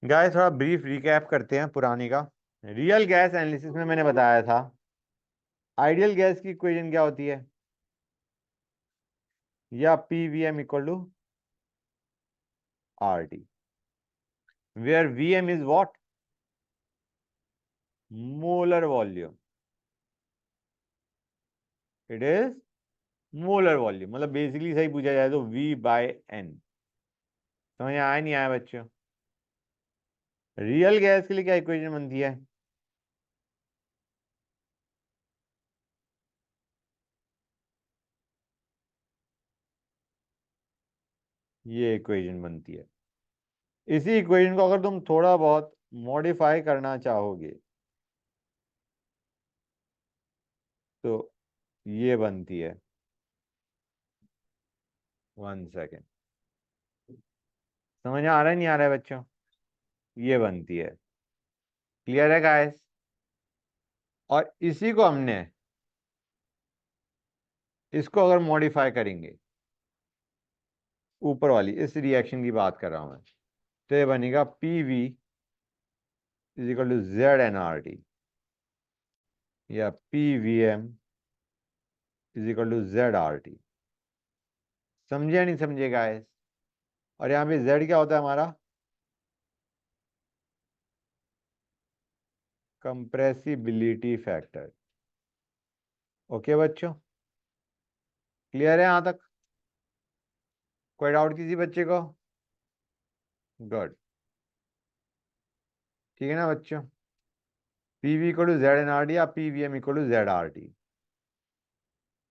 Guys थोड़ा brief recap करते हैं पुरानी का। रियल गैस एनालिसिस में मैंने बताया था आइडियल गैस की इक्वेशन क्या होती है, या P V M equal to R T, where V M is what, molar volume. It is molar volume, मतलब बेसिकली सही पूछा जाए तो वी बाय एन। समझ आया नहीं आया बच्चों? रियल गैस के लिए क्या इक्वेशन बनती है? ये इक्वेशन बनती है। इसी इक्वेशन को अगर तुम थोड़ा बहुत मॉडिफाई करना चाहोगे तो ये बनती है। 1 सेकेंड, समझ में आ रहा है नहीं आ रहा है बच्चों? ये बनती है। क्लियर है गाइस? और इसी को हमने, इसको अगर मॉडिफाई करेंगे, ऊपर वाली इस रिएक्शन की बात कर रहा हूं मैं, तो ये बनेगा P V is equal to Z N R T, या P V M is equal to Z R T. समझे या नहीं समझे गाइस? और यहाँ पे जेड क्या होता है हमारा? Compressibility factor. ओके बच्चों, क्लियर है यहां तक? कोई डाउट किसी बच्चे को? गुड। ठीक है ना बच्चों? P V equal to Z N R T, या P V M equal to Z R T.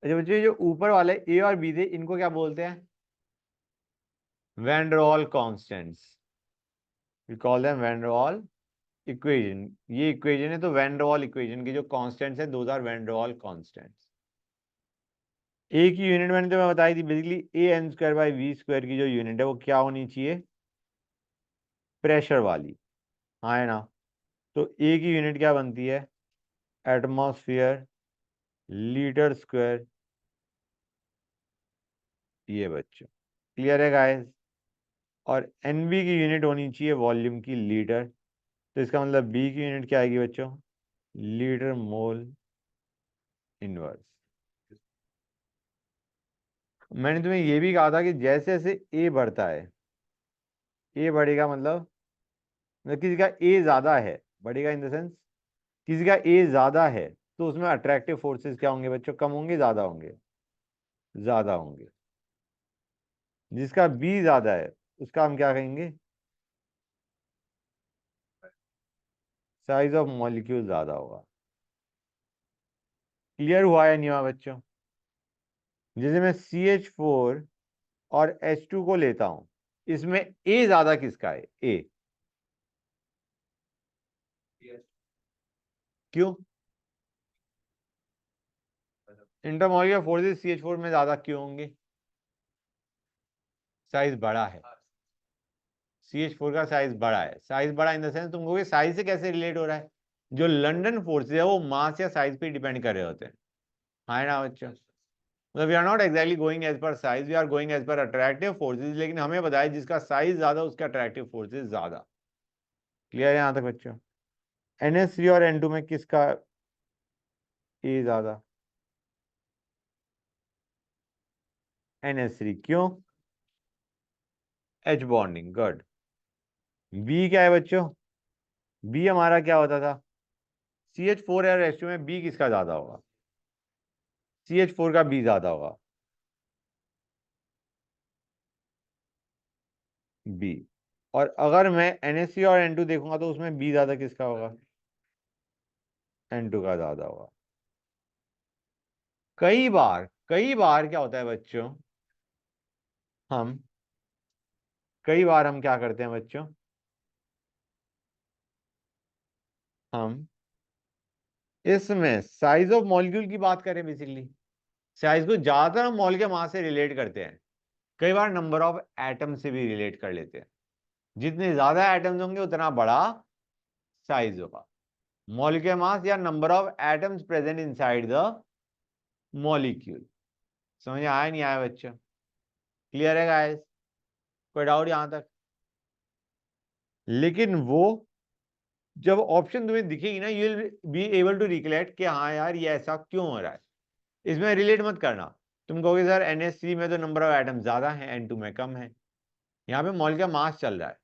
अच्छा बच्चों, जो ऊपर वाले ए और बी थे इनको क्या बोलते हैं? Van der Waal constants. We call them van der Waal equation. ये इक्वेशन है, तो वैन डर वाल इक्वेशन की जो कांस्टेंट्स है those are when der Waal constants. ए की यूनिट मैंने तो मैं बताई थी, basically A N square by V square की जो यूनिट है वो क्या होनी चाहिए? प्रेशर वाली। हाँ है ना? तो ए की यूनिट क्या बनती है? Atmosphere litre square. ये बच्चों क्लियर है गाइस? और एनबी की यूनिट होनी चाहिए वॉल्यूम की, लीटर। तो इसका मतलब बी की यूनिट क्या आएगी बच्चों? Litre mole inverse. मैंने तुम्हें ये भी कहा था कि जैसे जैसे ए बढ़ता है, ए बढ़ेगा मतलब किसी का ए ज्यादा है, बढ़ेगा इन द सेंस किसी का ए ज्यादा है, तो उसमें अट्रैक्टिव फोर्सेस क्या होंगे बच्चों? कम होंगे ज्यादा होंगे? ज्यादा होंगे। जिसका बी ज्यादा है उसका हम क्या कहेंगे? साइज ऑफ मॉलिक्यूल ज्यादा होगा। क्लियर हुआ या नहीं हुआ बच्चों? जैसे मैं CH4 और H2 को लेता हूं, इसमें ए ज्यादा किसका है? ए। क्यों? इंटरमोलिकुलर फोर्सेस CH4 में ज्यादा क्यों होंगे? साइज बड़ा है। CH4 का साइज बड़ा है। साइज बड़ा इन द सेंस, तुम कहोगे साइज से कैसे रिलेट हो रहा है? जो लंदन फोर्सेस है वो मास या साइज पे डिपेंड कर रहे होते हैं। हाँ ना बच्चों? मतलब we are not exactly going as per size, we are going as per attractive forces, लेकिन हमें बताया जिसका साइज ज्यादा उसका अट्रैक्टिव फोर्सेज ज्यादा। क्लियर है यहां तक बच्चों? NH3 और N2 में किसका ए ज्यादा? NH3। क्यों? H bonding. गुड। बी क्या है बच्चों? बी हमारा क्या होता था? CH4 और H2 में बी किसका ज्यादा होगा? CH4 का बी ज्यादा होगा। बी। और अगर मैं NH3 और N2 देखूंगा तो उसमें बी ज्यादा किसका होगा? N2 का ज्यादा होगा। कई बार क्या होता है बच्चों, हम कई बार हम क्या करते हैं बच्चों, हम इसमें साइज ऑफ मॉलिक्यूल की बात करें, बेसिकली साइज को ज्यादातर हम मॉल के मास से रिलेट करते हैं। कई बार नंबर ऑफ एटम से भी रिलेट कर लेते हैं। जितने ज्यादा एटम्स होंगे उतना बड़ा साइज होगा। मॉलिक्यूलर मास या number of atoms present inside the molecule. समझ आया नहीं आया बच्चों? क्लियर है गाइस? कोई डाउट यहां तक? लेकिन वो जब ऑप्शन तुम्हें दिखेगी ना, you will be able to recollect कि हाँ यार ये ऐसा क्यों हो रहा है। इसमें रिलेट मत करना। तुम कहोगे सर NH3 में तो नंबर ऑफ एटम ज्यादा है, N2 में कम है। यहाँ पे मॉल का मास चल रहा है।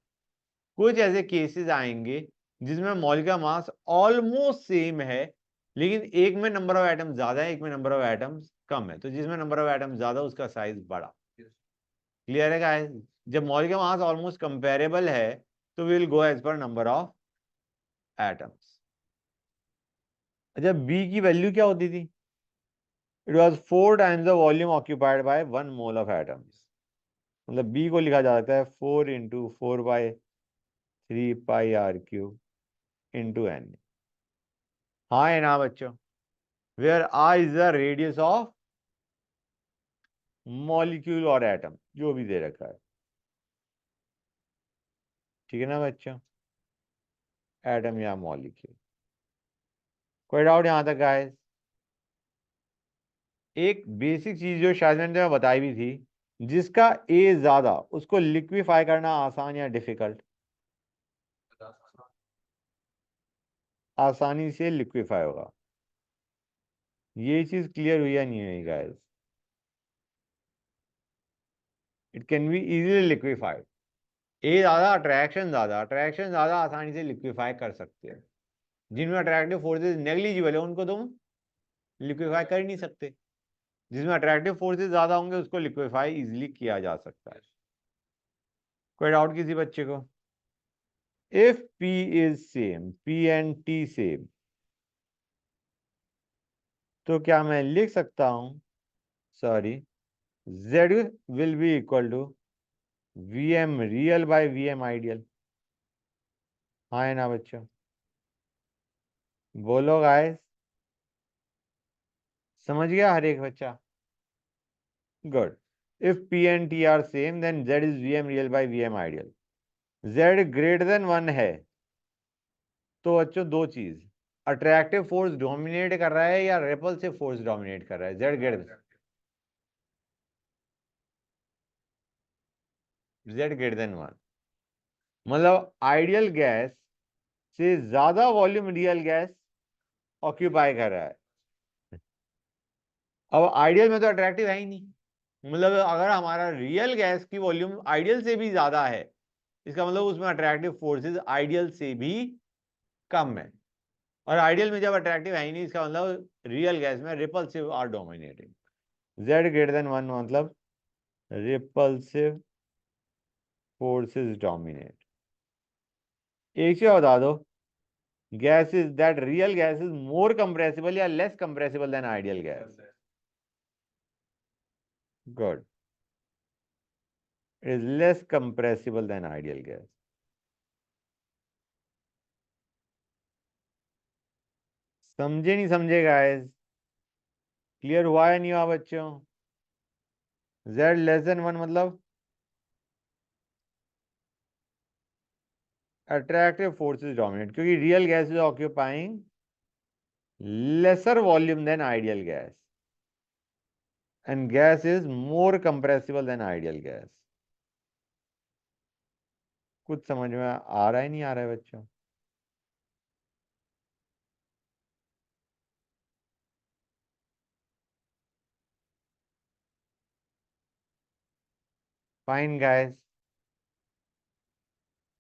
कुछ ऐसे केसेस आएंगे जिसमें मॉल का मास ऑलमोस्ट सेम है, लेकिन एक में नंबर ऑफ एटम ज्यादा है, एक में नंबर ऑफ एटम्स कम है, तो जिसमें नंबर ऑफ एटम ज्यादा उसका साइज बड़ा। क्लियर है गाइस? जब मॉल का मास ऑलमोस्ट कंपेरेबल है तो will go as per number of atoms. अच्छा, बी की वैल्यू क्या होती थी? It was 4 times the volume occupied by 1 mole of atoms. मतलब बी को लिखा जा सकता है 4 × 4/3 πr³ × n। हाँ है ना बच्चों? Where are is the radius of molecule और एटम, जो भी दे रखा है। ठीक है ना बच्चों? एटम या मॉलिक्यूल। कोई डाउट यहां तक गाइस? एक बेसिक चीज जो शायद मैंने तुम्हें बताई भी थी, जिसका ए ज्यादा उसको लिक्विफाई करना आसान या डिफिकल्ट? आसानी से लिक्विफाई होगा। ये चीज क्लियर हुई या नहीं हुई guys? It can be easily liquefied. ए ज्यादा, अट्रैक्शन ज्यादा आसानी से लिक्विफाई कर सकते हैं। जिनमें अट्रैक्टिव फोर्सेस नेग्लिजिबल है उनको तुम लिक्विफाई कर ही नहीं सकते। जिसमें अट्रैक्टिव फोर्सेस ज्यादा होंगे उसको लिक्विफाई इजीली किया जा सकता है। कोई डाउट किसी बच्चे को? If P is same, P and T same, तो क्या मैं लिख सकता हूं, sorry, Z will be equal to Vm real by Vm ideal? हाँ है ना बच्चों? बोलो गाइस। समझ गया हर एक बच्चा? Good. If P and T are same then Z is Vm real by Vm ideal. Z greater than 1 है तो बच्चों दो चीज, अट्रैक्टिव फोर्स डोमिनेट कर रहा है या रिपल्सिव फोर्स डोमिनेट कर रहा है? Z greater than 1। मतलब आइडियल गैस से ज्यादा वॉल्यूम रियल गैस ऑक्यूपाई कर रहा है। अब आइडियल में तो अट्रैक्टिव है ही नहीं। मतलब अगर हमारा रियल गैस की वॉल्यूम आइडियल से भी ज्यादा है, इसका मतलब उसमें अट्रैक्टिव फोर्सेस आइडियल से भी कम है। और आइडियल में जब अट्रैक्टिव है ही नहीं, इसका मतलब रियल गैस में repulsive are dominating. Z greater than 1 मतलब रिपल्सिव फोर्सेस डोमिनेट। एक चीज बता दो, gases that real gas is more compressible या less compressible than ideal gas? Good, is less compressible than ideal gas. समझे नहीं समझे गाइस? क्लियर हुआ है नहीं हुआ बच्चों? Z<1 मतलब अट्रैक्टिव फोर्सेस डोमिनेट, क्योंकि real gas is occupying lesser volume than ideal gas and gas is more compressible than ideal gas। कुछ समझ में आ रहा है नहीं आ रहा है बच्चों? Fine guys.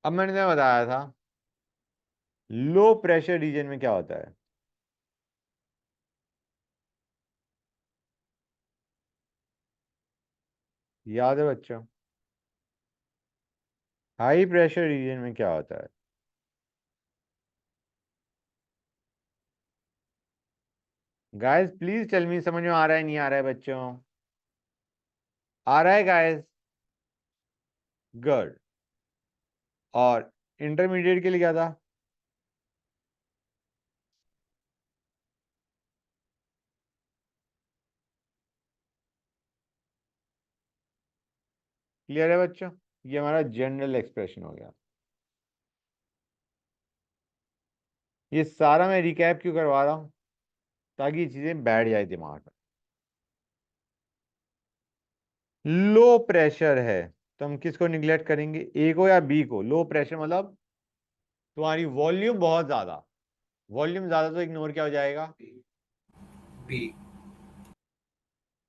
अब मैंने तुम्हें बताया था लो प्रेशर रीजन में क्या होता है। याद है बच्चों? हाई प्रेशर रीजन में क्या होता है? गाइस प्लीज टेल मी, समझ में आ रहा है नहीं आ रहा है बच्चों? आ रहा है गाइस? गुड। और इंटरमीडिएट के लिए क्या था? क्लियर है बच्चों? ये हमारा जनरल एक्सप्रेशन हो गया। ये सारा मैं रिकैप क्यों करवा रहा हूं? ताकि ये चीजें बैठ जाए दिमाग में। लो प्रेशर है तो हम किसको निग्लेक्ट करेंगे, ए को या बी को? लो प्रेशर मतलब तुम्हारी वॉल्यूम बहुत ज्यादा, वॉल्यूम ज्यादा तो इग्नोर क्या हो जाएगा, बी।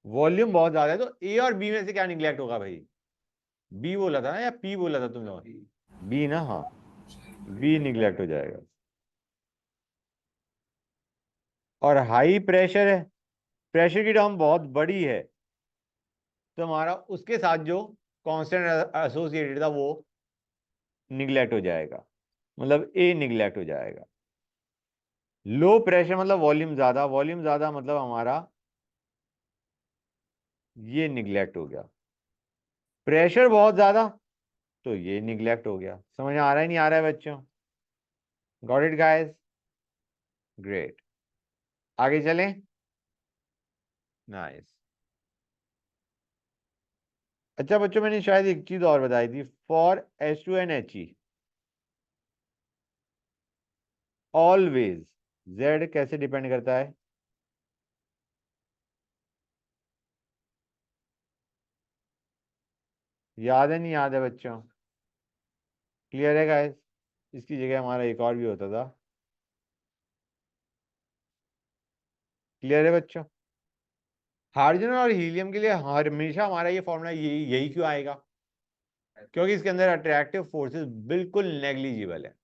वॉल्यूम बहुत ज्यादा है, तो ए और बी में से क्या निगलेक्ट होगा भाई, बी बोला था ना या पी बोला था तुम लोगों ने, बी ना, हाँ, बी निगलेक्ट हो जाएगा। और हाई प्रेशर है, प्रेशर की टर्म बहुत बड़ी है, तो हमारा उसके साथ जो कांस्टेंट एसोसिएटेड था वो निगलेक्ट हो जाएगा, मतलब ए निगलेक्ट हो जाएगा। लो प्रेशर मतलब वॉल्यूम ज्यादा, वॉल्यूम ज्यादा मतलब हमारा ये निगलेक्ट हो गया। प्रेशर बहुत ज्यादा, तो ये निगलेक्ट हो गया। समझ आ रहा है नहीं आ रहा है बच्चों, गॉट इट गाइस, ग्रेट। आगे चलें, नाइस। अच्छा बच्चों, मैंने शायद एक चीज और बताई थी, for H2 and He always Z कैसे डिपेंड करता है, याद है नहीं याद है बच्चों, क्लियर है गाइस? इसकी जगह हमारा एक और भी होता था, क्लियर है बच्चों? हाइड्रोजन और हीलियम के लिए हमेशा हमारा ये फॉर्मूला यही यही क्यों आएगा, क्योंकि इसके अंदर अट्रैक्टिव फोर्सेस बिल्कुल नेग्लिजिबल है।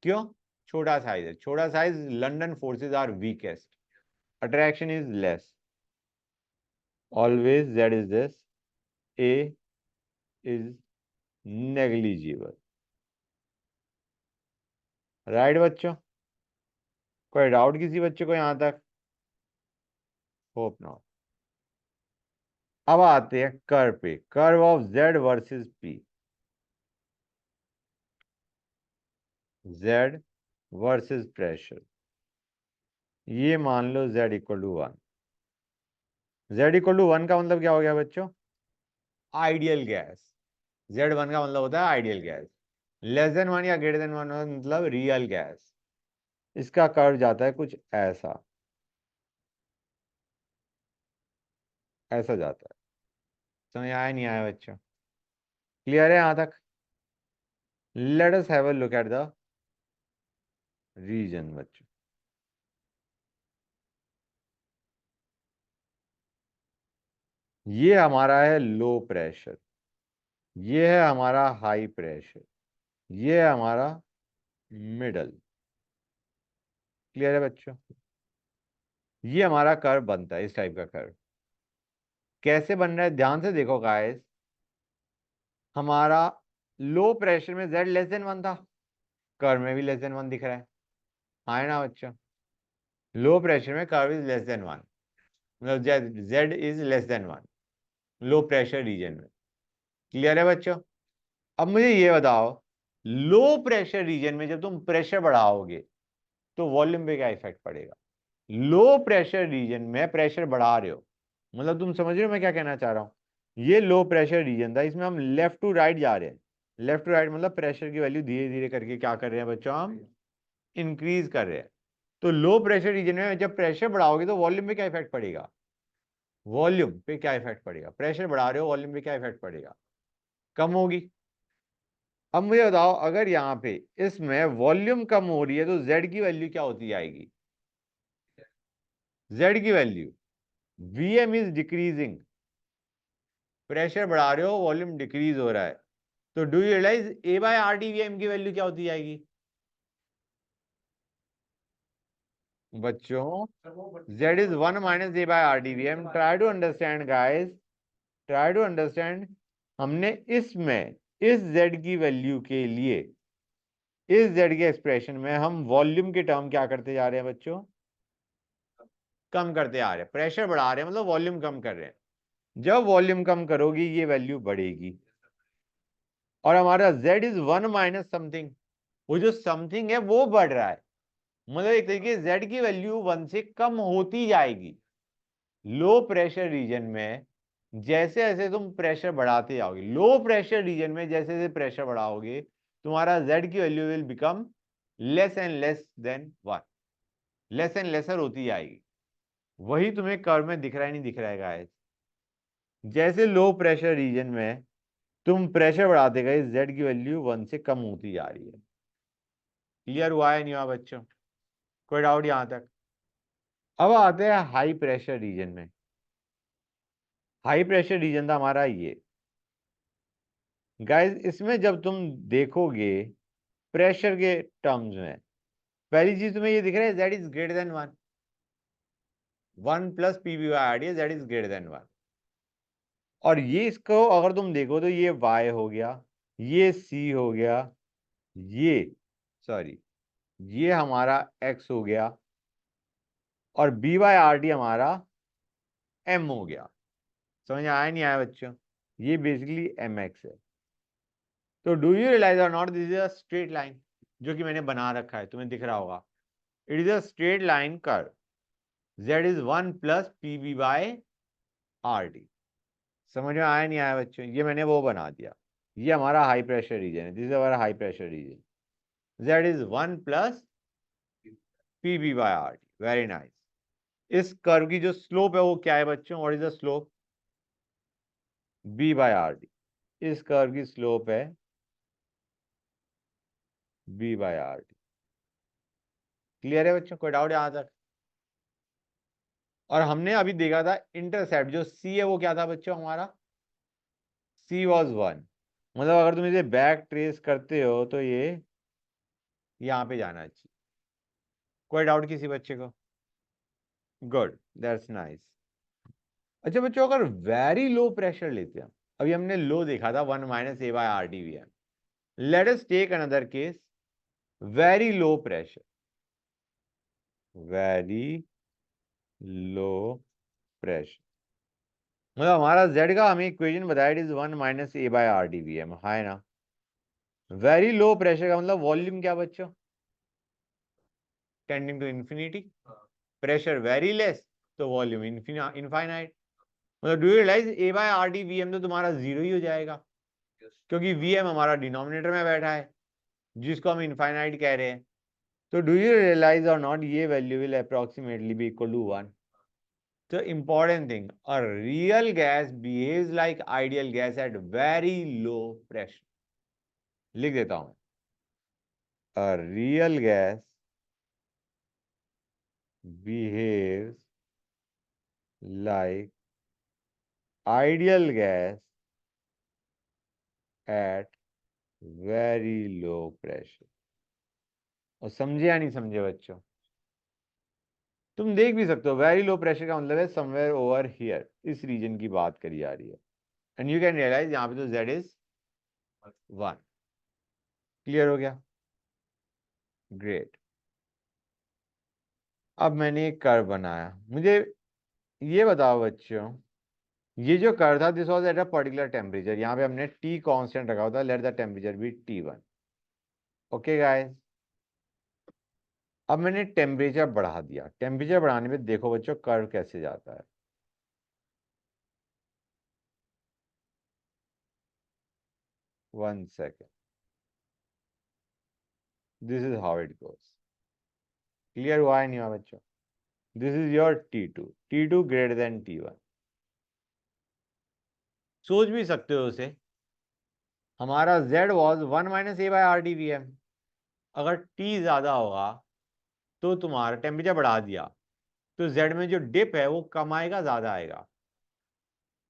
क्यों? छोटा साइज है, छोटा size, London forces are weakest, attraction is less, always Z is this, a is negligible. Right बच्चों? कोई डाउट किसी बच्चे को यहां तक? Hope not. अब आते हैं कर्व पे, curve of Z versus P, Z versus pressure. ये मान लो Z = 1, Z = 1 का मतलब क्या हो गया बच्चों, आइडियल गैस। Z1 का मतलब होता है आइडियल गैस, <<1 या <1 मतलब रियल गैस। इसका कर्व जाता है कुछ ऐसा, ऐसा जाता है। समझ आया नहीं आया बच्चों, क्लियर है यहां तक? Let us have a look at the region बच्चों। ये हमारा है लो प्रेशर, ये है हमारा हाई प्रेशर, ये है हमारा मिडल। क्लियर है बच्चों? ये हमारा कर्व बनता है, इस टाइप का कर्व। कैसे बन रहा है ध्यान से देखो गाइस, हमारा लो प्रेशर में Z <1 था, कर्व में भी <1 दिख रहा है, हाँ है ना बच्चों? लो प्रेशर में कर्व इज <1, मतलब Z is <1 low pressure region में। क्लियर है बच्चों? अब मुझे ये बताओ, लो प्रेशर रीजन में जब तुम प्रेशर बढ़ाओगे तो वॉल्यूम पे क्या इफेक्ट पड़ेगा? लो प्रेशर रीजन में प्रेशर बढ़ा रहे हो, मतलब तुम समझ रहे हो मैं क्या कहना चाह रहा हूं? ये लो प्रेशर रीजन था, इसमें हम लेफ्ट टू राइट जा रहे हैं। लेफ्ट टू राइट मतलब प्रेशर की वैल्यू धीरे धीरे करके क्या कर रहे हैं बच्चों, हम इंक्रीज कर रहे हैं। तो लो प्रेशर रीजन में जब प्रेशर बढ़ाओगे तो वॉल्यूम पे क्या इफेक्ट पड़ेगा, वॉल्यूम पे क्या इफेक्ट पड़ेगा, प्रेशर बढ़ा रहे हो वॉल्यूम पे क्या इफेक्ट पड़ेगा, कम होगी। अब मुझे बताओ, अगर यहाँ पे इसमें वॉल्यूम कम हो रही है तो जेड की वैल्यू क्या होती जाएगी, जेड की value Vm is decreasing, pressure बढ़ा रहे हो वॉल्यूम डिक्रीज हो रहा है, तो do you realise A/RT Vm की वैल्यू क्या होती जाएगी बच्चों? Z = 1 - A/RT Vm। Try to understand guys, try to understand. हमने इसमें इस Z की वैल्यू के लिए, इस Z के एक्सप्रेशन में हम वॉल्यूम के टर्म क्या करते जा रहे हैं बच्चों, कम करते आ रहे हैं। प्रेशर बढ़ा रहे हैं मतलब वॉल्यूम कम कर रहे हैं। जब वॉल्यूम कम करोगी ये वैल्यू बढ़ेगी, और हमारा Z = 1 माइनस समथिंग, वो जो समथिंग है वो बढ़ रहा है, मतलब एक तरीके से Z की वैल्यू 1 से कम होती जाएगी। लो प्रेशर रीजन में जैसे जैसे तुम प्रेशर बढ़ाते जाओगे, लो प्रेशर रीजन में जैसे जैसे प्रेशर बढ़ाओगे, तुम्हारा Z की value will become less and less than 1, less and lesser होती जाएगी। वही तुम्हें कर्व में दिख रहा है नहीं दिख रहा है गाइस? जैसे लो प्रेशर रीजन में तुम प्रेशर बढ़ाते गए, Z की वैल्यू 1 से कम होती जा रही है। क्लियर हुआ है नहीं हुआ बच्चों? कोई डाउट यहां तक? अब आते हैं हाई प्रेशर रीजन में। हाई प्रेशर रीजन था हमारा ये। गाइस इसमें जब तुम देखोगे प्रेशर के टर्म्स में, पहली चीज तुम्हें ये दिख रहा है z is greater than 1, 1 plus P B Y R D, z is greater than 1। और ये इसको अगर तुम देखो तो ये y हो गया, ये c हो गया, ये सॉरी ये हमारा x हो गया, और बी वाई आर डी हमारा m हो गया। समझ आया नहीं आया बच्चों? ये बेसिकली mx है। तो डू यू रियलाइज और not, this is a straight line जो कि मैंने बना रखा है, तुम्हें दिख रहा होगा। It is a straight line curve, z is 1 plus P b by R D. समझ में आया नहीं आया बच्चों? ये मैंने वो बना दिया, ये हमारा हाई प्रेशर रीजन है, दिस इज हमारा high pressure region, z is 1 plus P b by R D. Very nice. इस कर्व की जो स्लोप है वो क्या है बच्चों? What is the slope? b by R D. इस कर्व की स्लोप है b by R D. Clear है बच्चों? कोई डाउट यहां तक? और हमने अभी देखा था इंटरसेप्ट जो c है वो क्या था बच्चों हमारा? c was 1। मतलब अगर तुम इसे बैक ट्रेस करते हो तो ये यहाँ पे जाना चाहिए। कोई डाउट किसी बच्चे को? Good, that's nice. अच्छा बच्चों, अगर वेरी लो प्रेशर लेते हैं, अभी हमने लो देखा था 1 minus A by R D V M. Let us take another case, very low pressure, very low pressure. मतलब हमारा z का हमें इक्वेशन बताया, it is 1 minus A by R D V M, है ना? वेरी लो प्रेशर का मतलब volume क्या बच्चों? Tending to infinity. Pressure very less तो वॉल्यूम इनफाइनाइट। मतलब do you realise a by R D V m तो तुम्हारा जीरो ही हो जाएगा, क्योंकि वी एम हमारा डिनोमिनेटर में बैठा है जिसको हम इनफाइनाइट कह रहे हैं। तो डू यू रियलाइज और नॉट, ये value will approximately be equal to 1। तो important thing, a real gas behaves like ideal gas at very low pressure. लिख देता हूं, a real gas behaves like ideal gas at very low pressure। और समझे या नहीं समझे बच्चों? तुम देख भी सकते हो वेरी लो प्रेशर का मतलब है समवेयर ओवर हियर, इस रीजन की बात करी जा रही है। एंड यू कैन रियलाइज यहाँ पे तो z इज 1। क्लियर हो गया? ग्रेट। अब मैंने एक कर्व बनाया, मुझे ये बताओ बच्चों, ये जो कर्व था this was at a particular temperature, यहाँ पे हमने t कांस्टेंट रखा होता, let the temperature be T1। Okay guys, अब मैंने टेम्परेचर बढ़ा दिया, टेम्परेचर बढ़ाने पे देखो बच्चों कर्व कैसे जाता है। One second, this is how it goes. Clear हुआ है नहीं हुआ बच्चों? This is your T2, T2 greater than T1। सोच भी सकते हो उसे, हमारा Z was 1 minus A by R D V m. अगर T ज्यादा होगा तो तुम्हारा टेम्परेचर बढ़ा दिया तो Z में जो डिप है वो कम आएगा ज्यादा आएगा?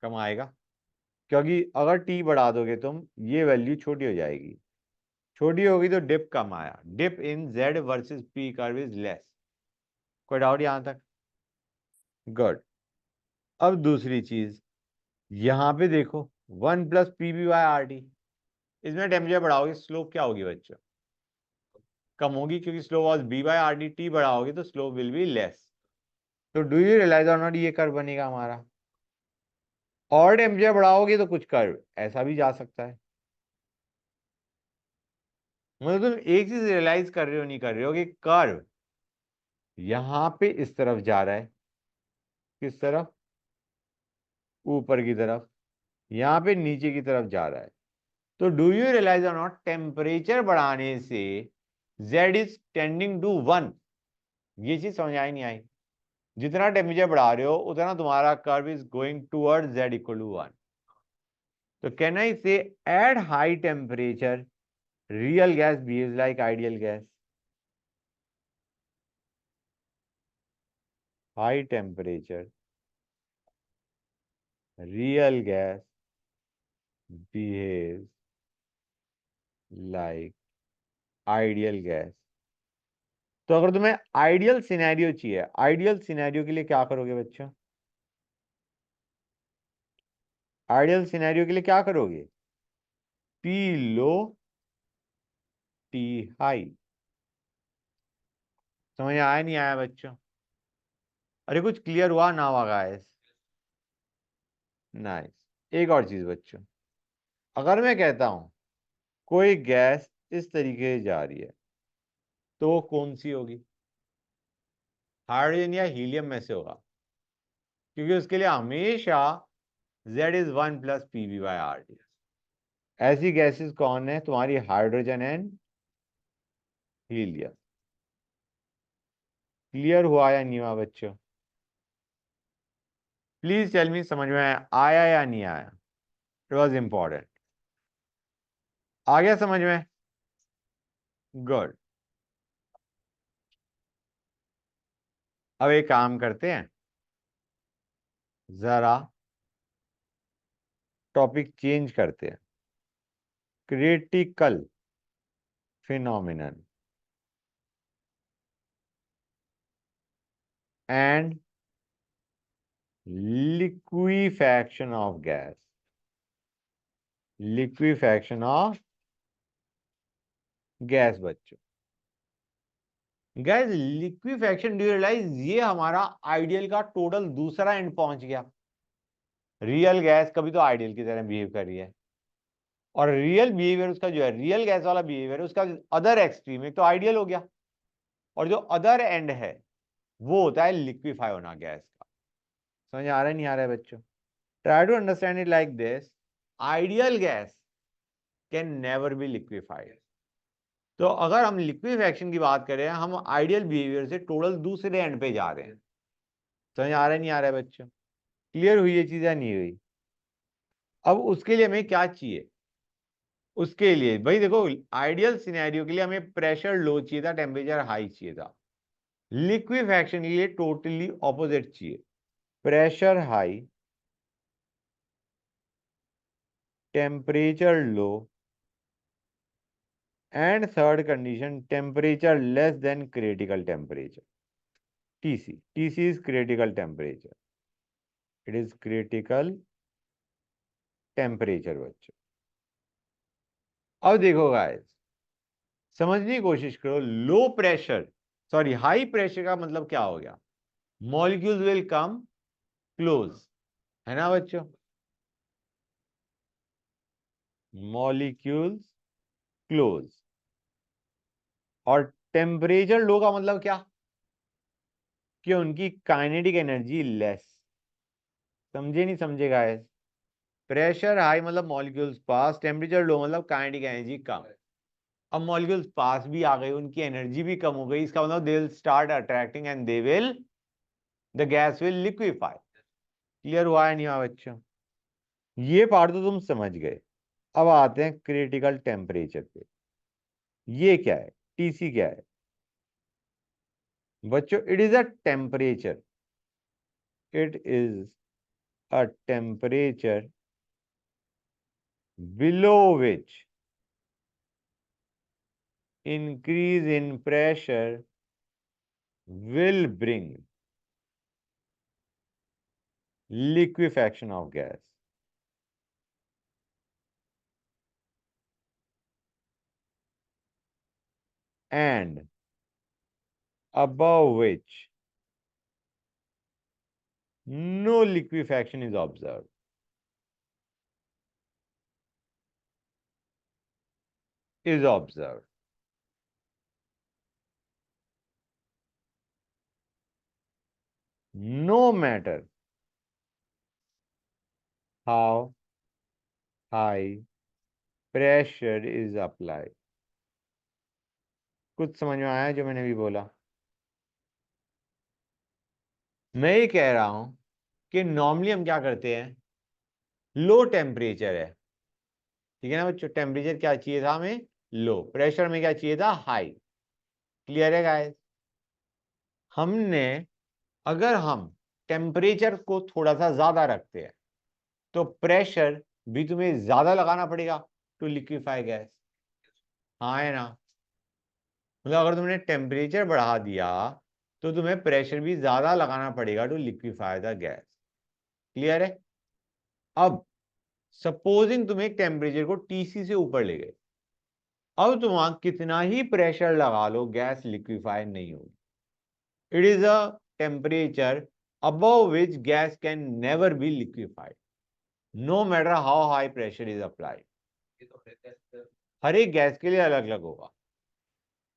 कम आएगा, क्योंकि अगर T बढ़ा दोगे तुम ये वैल्यू छोटी हो जाएगी, छोटी होगी तो डिप कम आया, dip in Z versus P curve is less. कोई डाउट यहां तक? गुड। अब दूसरी चीज, यहां पे देखो 1 plus P B Y R T, इसमें टेम्परेचर बढ़ाओगे स्लोप क्या होगी बच्चों? कम होगी, क्योंकि slope was B by R D, T बढ़ाओगे तो स्लोप विल बी लेस। तो डू यू रियलाइज और नॉट, ये कर्व बनेगा हमारा। और टेम्परेचर बढ़ाओगे तो कुछ कर्व ऐसा भी जा सकता है। मतलब तुम एक चीज रियलाइज कर रहे हो नहीं कर रहे हो कि कर्व यहां पे इस तरफ जा रहा है, किस तरफ? ऊपर की तरफ। यहाँ पे नीचे की तरफ जा रहा है। तो डू यू रियलाइज और नॉट, टेम्परेचर बढ़ाने से z इज टेंडिंग टू 1। ये चीज समझ आई नहीं आई? जितना टेम्परेचर बढ़ा रहे हो उतना तुम्हारा curve is going toward z equal to 1। तो can I say at high temperature real gas behaves like ideal gas? High temperature real gas behaves like ideal gas. तो अगर तुम्हें आइडियल सिनेरियो चाहिए, आइडियल सिनेरियो के लिए क्या करोगे बच्चों? आइडियल सिनेरियो के लिए क्या करोगे? P low T high. समझ आया नहीं आया बच्चों? अरे कुछ क्लियर हुआ ना हुआ गाइस? नाइस। एक और चीज बच्चों, अगर मैं कहता हूं कोई गैस इस तरीके से जा रही है, तो वो कौन सी होगी? हाइड्रोजन या हीलियम में से होगा, क्योंकि उसके लिए हमेशा Z is 1 plus P V by R T. ऐसी गैसेस कौन है तुम्हारी? Hydrogen and helium. क्लियर हुआ या नहीं हुआ बच्चों? प्लीज टेल मी, समझ में आया या नहीं आया? It was important. आ गया समझ में? गुड। अब एक काम करते हैं, जरा टॉपिक चेंज करते हैं। Critical phenomenon and liquefaction of gas. Liquefaction of gas बच्चों। Gas liquefaction, do you realize ये हमारा आइडियल का टोटल दूसरा एंड पहुंच गया। रियल गैस कभी तो आइडियल की तरह बिहेव कर रही है, और रियल बिहेवियर उसका जो है, रियल गैस वाला बिहेवियर उसका अदर एक्सट्रीम, एक तो आइडियल हो गया, और जो अदर एंड है वो होता है लिक्विफाई होना गैस का। समझ आ रहा है नहीं आ रहा है बच्चों? Try to understand it like this. Ideal gas can never be liquefied. तो अगर हम लिक्विफैक्शन की बात करें, हम आइडियल बिहेवियर से टोटल दूसरे एंड पे जा रहे हैं। समझ आ रहा है नहीं आ रहा है बच्चों? क्लियर हुई ये चीजें नहीं हुई? अब उसके लिए हमें क्या चाहिए? उसके लिए भाई देखो, आइडियल सिनेरियो के लिए हमें प्रेशर लो चाहिए था, टेम्परेचर हाई चाहिए था। लिक्विफैक्शन के लिए टोटली ऑपोजिट चाहिए, pressure high, temperature low, and third condition temperature less than critical temperature. TC is critical temperature. It is critical temperature बच्चों। अब देखो गाइस, समझने की कोशिश करो। Low pressure, sorry high pressure का मतलब क्या हो गया? मॉलिक्यूल्स विल कम क्लोज, है ना बच्चों? Molecules close. और टेम्परेचर लो का मतलब क्या? कि उनकी काइनेटिक एनर्जी लेस। समझे नहीं समझे गाइस? प्रेशर हाई मतलब मॉलिक्यूल्स पास, टेम्परेचर लो मतलब काइनेटिक एनर्जी कम। अब मॉलिक्यूल्स पास भी आ गए, उनकी एनर्जी भी कम हो गई, इसका मतलब they will start attracting and they will, the gas will liquefy. Clear हुआ है नहीं हुआ बच्चों? ये पार्ट तो तुम समझ गए। अब आते हैं क्रिटिकल टेम्परेचर पे। ये क्या है? टीसी क्या है बच्चों? It is a temperature, it is a temperature below which increase in pressure will bring liquefaction of gas, and above which no liquefaction is observed. Is observed. No matter how high pressure is applied. कुछ समझ में आया जो मैंने भी बोला? मैं ये कह रहा हूं कि नॉर्मली हम क्या करते हैं, लो टेम्परेचर है, ठीक है ना बच्चों? टेम्परेचर क्या चाहिए था हमें? लो। प्रेशर में क्या चाहिए था? हाई। क्लियर है गाइस? हमने अगर हम टेम्परेचर को थोड़ा सा ज्यादा रखते हैं तो प्रेशर भी तुम्हें ज्यादा लगाना पड़ेगा टू लिक्विफाई गैस। हाँ है ना? मतलब अगर तुमने टेम्परेचर बढ़ा दिया तो तुम्हें प्रेशर भी ज्यादा लगाना पड़ेगा to liquefy the gas. Clear है? अब सपोजिंग तुम एक टेम्परेचर को टीसी से ऊपर ले गए, अब तुम वहां कितना ही प्रेशर लगा लो गैस लिक्विफाई नहीं होगी। It is a temperature above which gas can never be liquefied no matter how high pressure is applied। ये तो है कैसे? हर एक गैस के लिए अलग अलग होगा।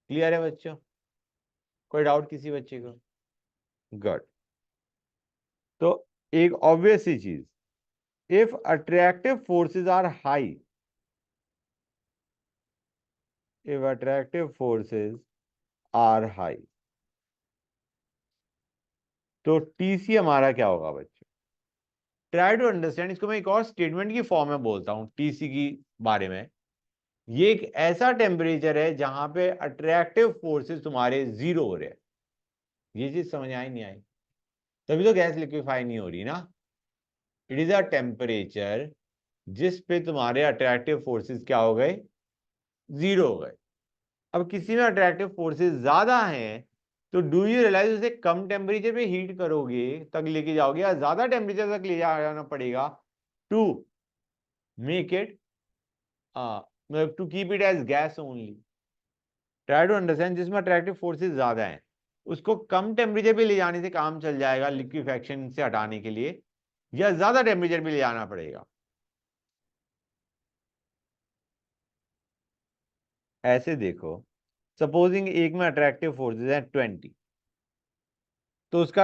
क्लियर है बच्चों? कोई डाउट किसी बच्चे को? गुड। तो एक ऑब्वियस सी चीज, if attractive forces are high, if attractive forces are high, तो टीसी हमारा क्या होगा बच्चों? Try to understand. इसको मैं एक और स्टेटमेंट की फॉर्म में बोलता हूं टीसी की बारे में। ये एक ऐसा टेम्परेचर है जहां पे अट्रैक्टिव फोर्सेस तुम्हारे जीरो हो रहे हैं। ये चीज समझ आई नहीं आई? तभी तो गैस लिक्विफाई नहीं हो रही ना। इट इज अ टेम्परेचर जिस पे तुम्हारे अट्रैक्टिव फोर्सेस क्या हो गए? जीरो हो गए। अब किसी में अट्रैक्टिव फोर्सेस ज्यादा हैं तो डू यू रियलाइज उसे कम टेम्परेचर पे हीट करोगे तक लेके जाओगे या ज्यादा टेम्परेचर तक ले जाना पड़ेगा टू मेक इट, मतलब to keep it as gas only. Try to understand. जिसमें अट्रैक्टिव फोर्सेस ज्यादा हैं उसको कम टेम्परेचर पे ले जाने से काम चल जाएगा लिक्विफेक्शन से हटाने के लिए, या ज्यादा टेम्परेचर पे ले जाना पड़ेगा? ऐसे देखो, सपोजिंग एक में अट्रैक्टिव फोर्सेस हैं 20, तो उसका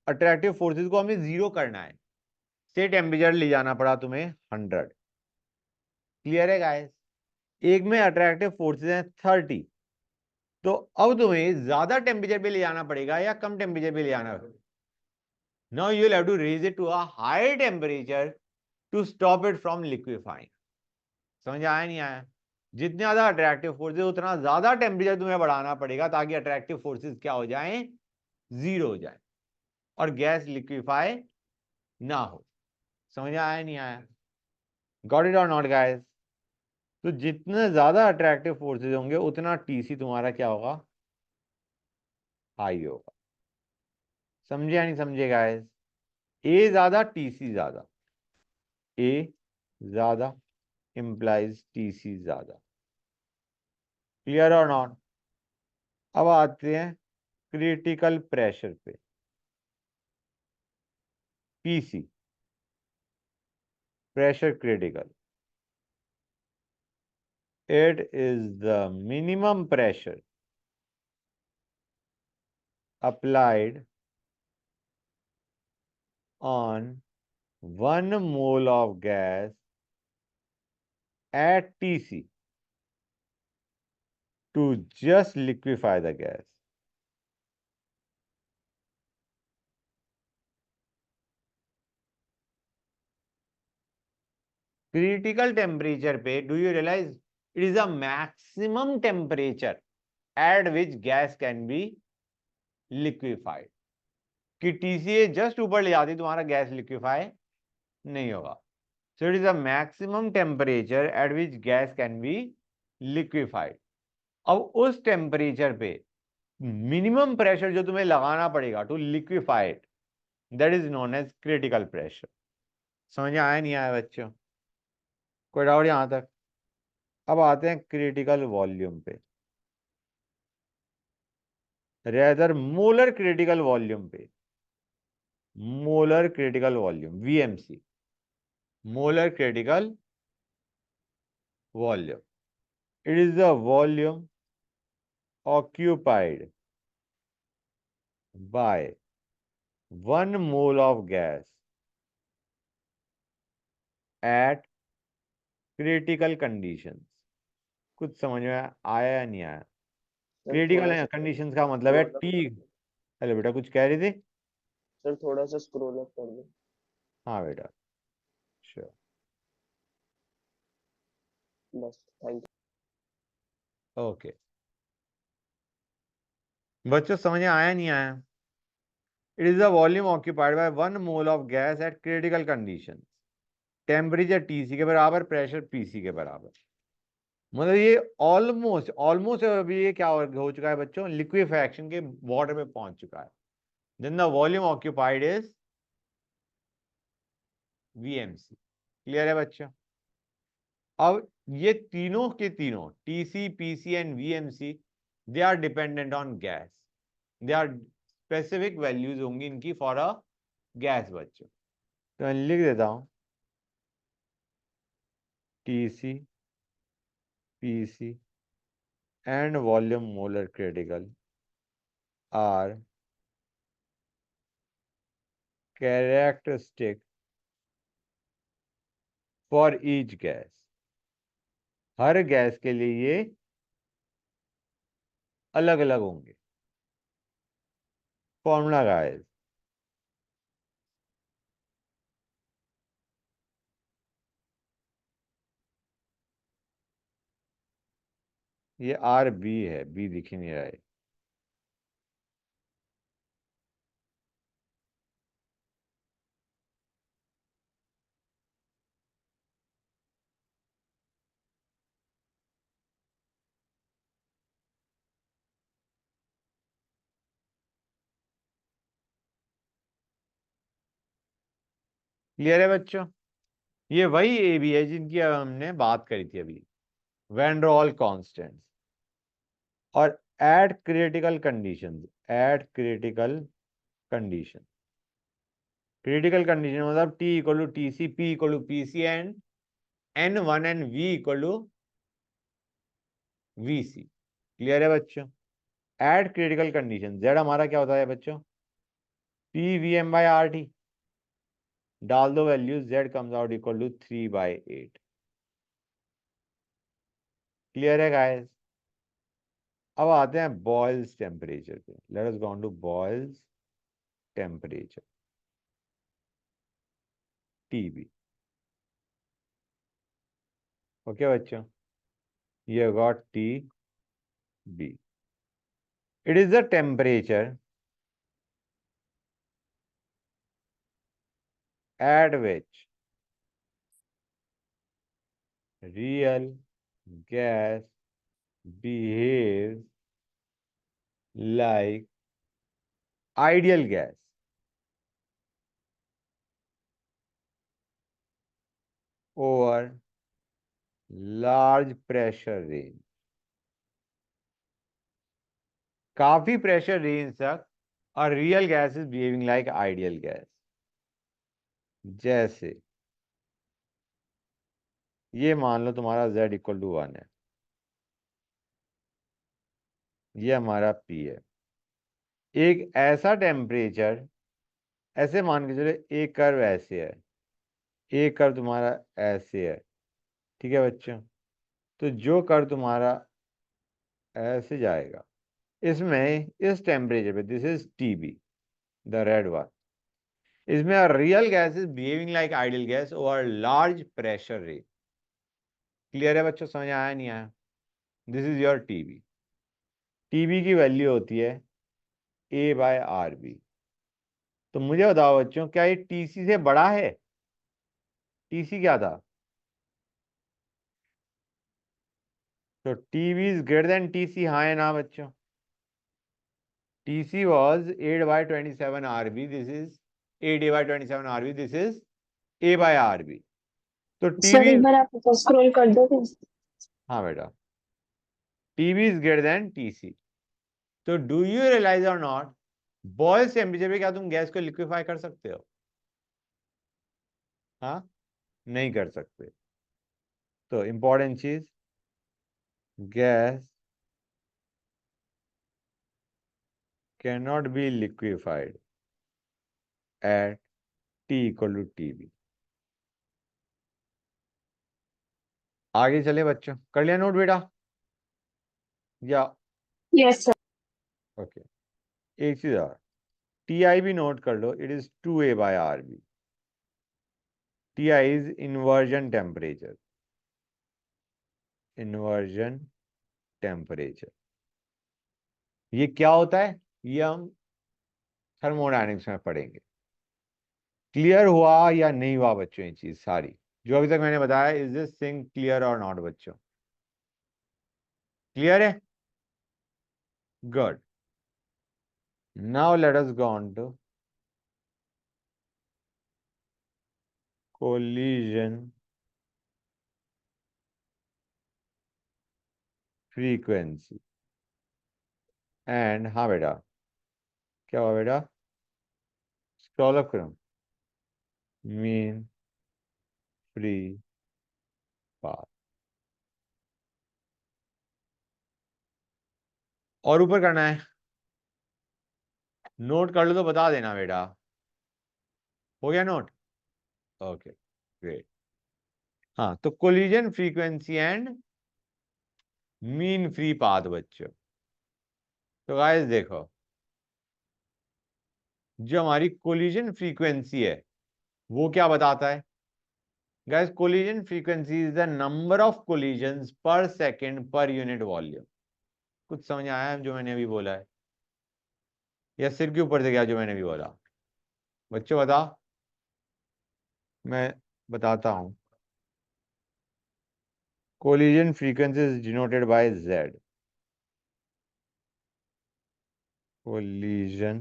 अट्रैक्टिव फोर्सेस को हमें जीरो करना है, से टेम्परेचर ले जाना पड़ा तुम्हें 100। क्लियर है गाइस? एक में अट्रैक्टिव फोर्सेस हैं 30, तो अब तुम्हें ज्यादा टेम्परेचर पे ले जाना पड़ेगा या कम टेम्परेचर पे ले जाना पड़ेगा? Now you will have to raise it to a higher temperature to stop it from liquefying. समझ आया नहीं आया? जितने ज्यादा अट्रैक्टिव फोर्सेस उतना ज्यादा टेम्परेचर तुम्हें बढ़ाना पड़ेगा ताकि अट्रैक्टिव फोर्सेस क्या हो जाएं? जीरो हो जाए और गैस लिक्विफाई ना हो। समझ आया नहीं आया? गॉट इट और नॉट गाइस? तो जितने ज्यादा अट्रैक्टिव फोर्सेस होंगे उतना टीसी तुम्हारा क्या होगा? हाई होगा। समझे या नहीं समझे गाइस? ए ज्यादा टीसी ज्यादा, ए ज्यादा इंप्लाइज टीसी ज्यादा। क्लियर और नॉट? अब आते हैं क्रिटिकल प्रेशर पे, PC, pressure critical. It is the minimum pressure applied on 1 mole of gas at TC to just liquefy the gas। Critical temperature पे do you realise it is a maximum temperature at which gas can be liquefied. कि TCA just ऊपर ले जाती तुम्हारा gas liquefy नहीं होगा। So it is a maximum temperature at which gas can be liquefied. अब उस टेम्परेचर पे मिनिमम प्रेशर जो तुम्हें लगाना पड़ेगा to liquefy it, that is known as critical pressure. समझ में आया नहीं आया बच्चों? कोई डाउट यहां तक? अब आते हैं क्रिटिकल वॉल्यूम पे, रेदर मोलर क्रिटिकल वॉल्यूम पे। Molar critical volume, VMC, molar critical volume. It is the volume occupied by 1 mole of gas at critical conditions। कुछ समझ में आया या नहीं आया? सर थोड़ा क्रिटिकल सा कंडीशंस का मतलब है टी। हेलो बेटा, कुछ कह रही थी? सर थोड़ा सा स्क्रॉल अप कर दो। हाँ बेटा, श्योर। बस थैंक ओके बच्चों, समझ में आया नहीं आया? It is the volume occupied by 1 mole of gas at critical condition, temperature TC के बराबर, प्रेशर पीसी के बराबर। मतलब ये ऑलमोस्ट ऑलमोस्ट अभी ये क्या हो चुका है बच्चों, लिक्विफैक्शन के वाटर पे पहुंच चुका है। Then the volume occupied is VMC. Clear है बच्चों? अब ये तीनों के तीनों TC, PC and VMC, they are dependent on gas, they are specific values होंगी इनकी फॉर अ गैस बच्चों। तो मैं लिख देता हूं TC, PC and volume molar critical are characteristic for each gas. हर गैस के लिए ये अलग अलग होंगे। फॉर्मूला गाइस, ये आर बी है, बी दिख ही नहीं रहा है। क्लियर है बच्चों? ये वही ए बी है जिनकी अब हमने बात करी थी अभी, वैन डर वाल्स कांस्टेंट। और at critical condition, at critical condition, critical condition मतलब T equal to T C, P equal to P C and N one and V equal to V C. Clear है बच्चों? Eight critical condition Z हमारा क्या होता है बच्चों, P V m by R T. डाल दो value, Z comes out equal to 3/8। Clear है गाइस? अब आते हैं बॉयल्स टेम्परेचर पे। Let us go on to Boyle's temperature, TB. Okay बच्चों, ये got T B. It is the temperature at which real gas behaves like ideal gas over large pressure range। काफी pressure range तक और real gas is behaving like ideal gas. जैसे ये मान लो तुम्हारा z equal to 1 है, ये हमारा p है। एक ऐसा टेम्परेचर, ऐसे मान के चलो एक कर्व ऐसे है, एक कर्व तुम्हारा ऐसे है, ठीक है बच्चों? तो जो कर्व तुम्हारा ऐसे जाएगा, इसमें इस टेम्परेचर पे, this is TB, the red one, इसमें real gas is behaving like ideal gas over large pressure range. Clear है बच्चों? समझ आया नहीं आया? This is your TB. TB की वैल्यू होती है ए बाय आर बी। तो मुझे बताओ बच्चों, क्या ये टीसी से बड़ा है? टीसी क्या था? तो TB is greater then TC, हाँ है ना बच्चों? TC was 8/27 RB, this is 8/27 RB, this is A by RB। तो सर टीबी, एक बार आप स्क्रॉल कर दो प्लीज। हाँ बेटा, TB is greater then TC. तो डू यू रियलाइज और नॉट, बॉयल्स टेम्परेचर पे क्या तुम गैस को लिक्विफाई कर सकते हो? हाँ, नहीं कर सकते। तो इंपॉर्टेंट चीज, gas can not be liquefied at T equal to TB. आगे चले बच्चों, कर लिया नोट बेटा? या यस सर। ओके, एक चीज और, टी आई भी नोट कर लो, it is 2A by R B. T I is inversion temperature, inversion temperature. ये क्या होता है? ये हम थर्मोडायनेमिक्स में पढ़ेंगे। क्लियर हुआ या नहीं हुआ बच्चों ये चीज सारी जो अभी तक मैंने बताया? इज दिस थिंग क्लियर और नॉट बच्चों? क्लियर है? Good. Now let us go on to collision frequency and, हाँ बेटा, क्या हुआ बेटा? स्क्रॉल अप करो। Mean free path. और ऊपर करना है? नोट कर लो तो बता देना बेटा। हो गया नोट? Okay great. हाँ, तो collision frequency and mean free path बच्चों। तो गाइस देखो, जो हमारी कोलिजन फ्रीक्वेंसी है वो क्या बताता है? Guys, collision frequency is the number of collisions पर सेकंड पर यूनिट वॉल्यूम। कुछ समझ आया है जो मैंने अभी बोला है, या सिर के ऊपर से गया जो मैंने अभी बोला? बच्चों बताओ, मैं बताता हूं। Collision frequency is denoted by Z। collision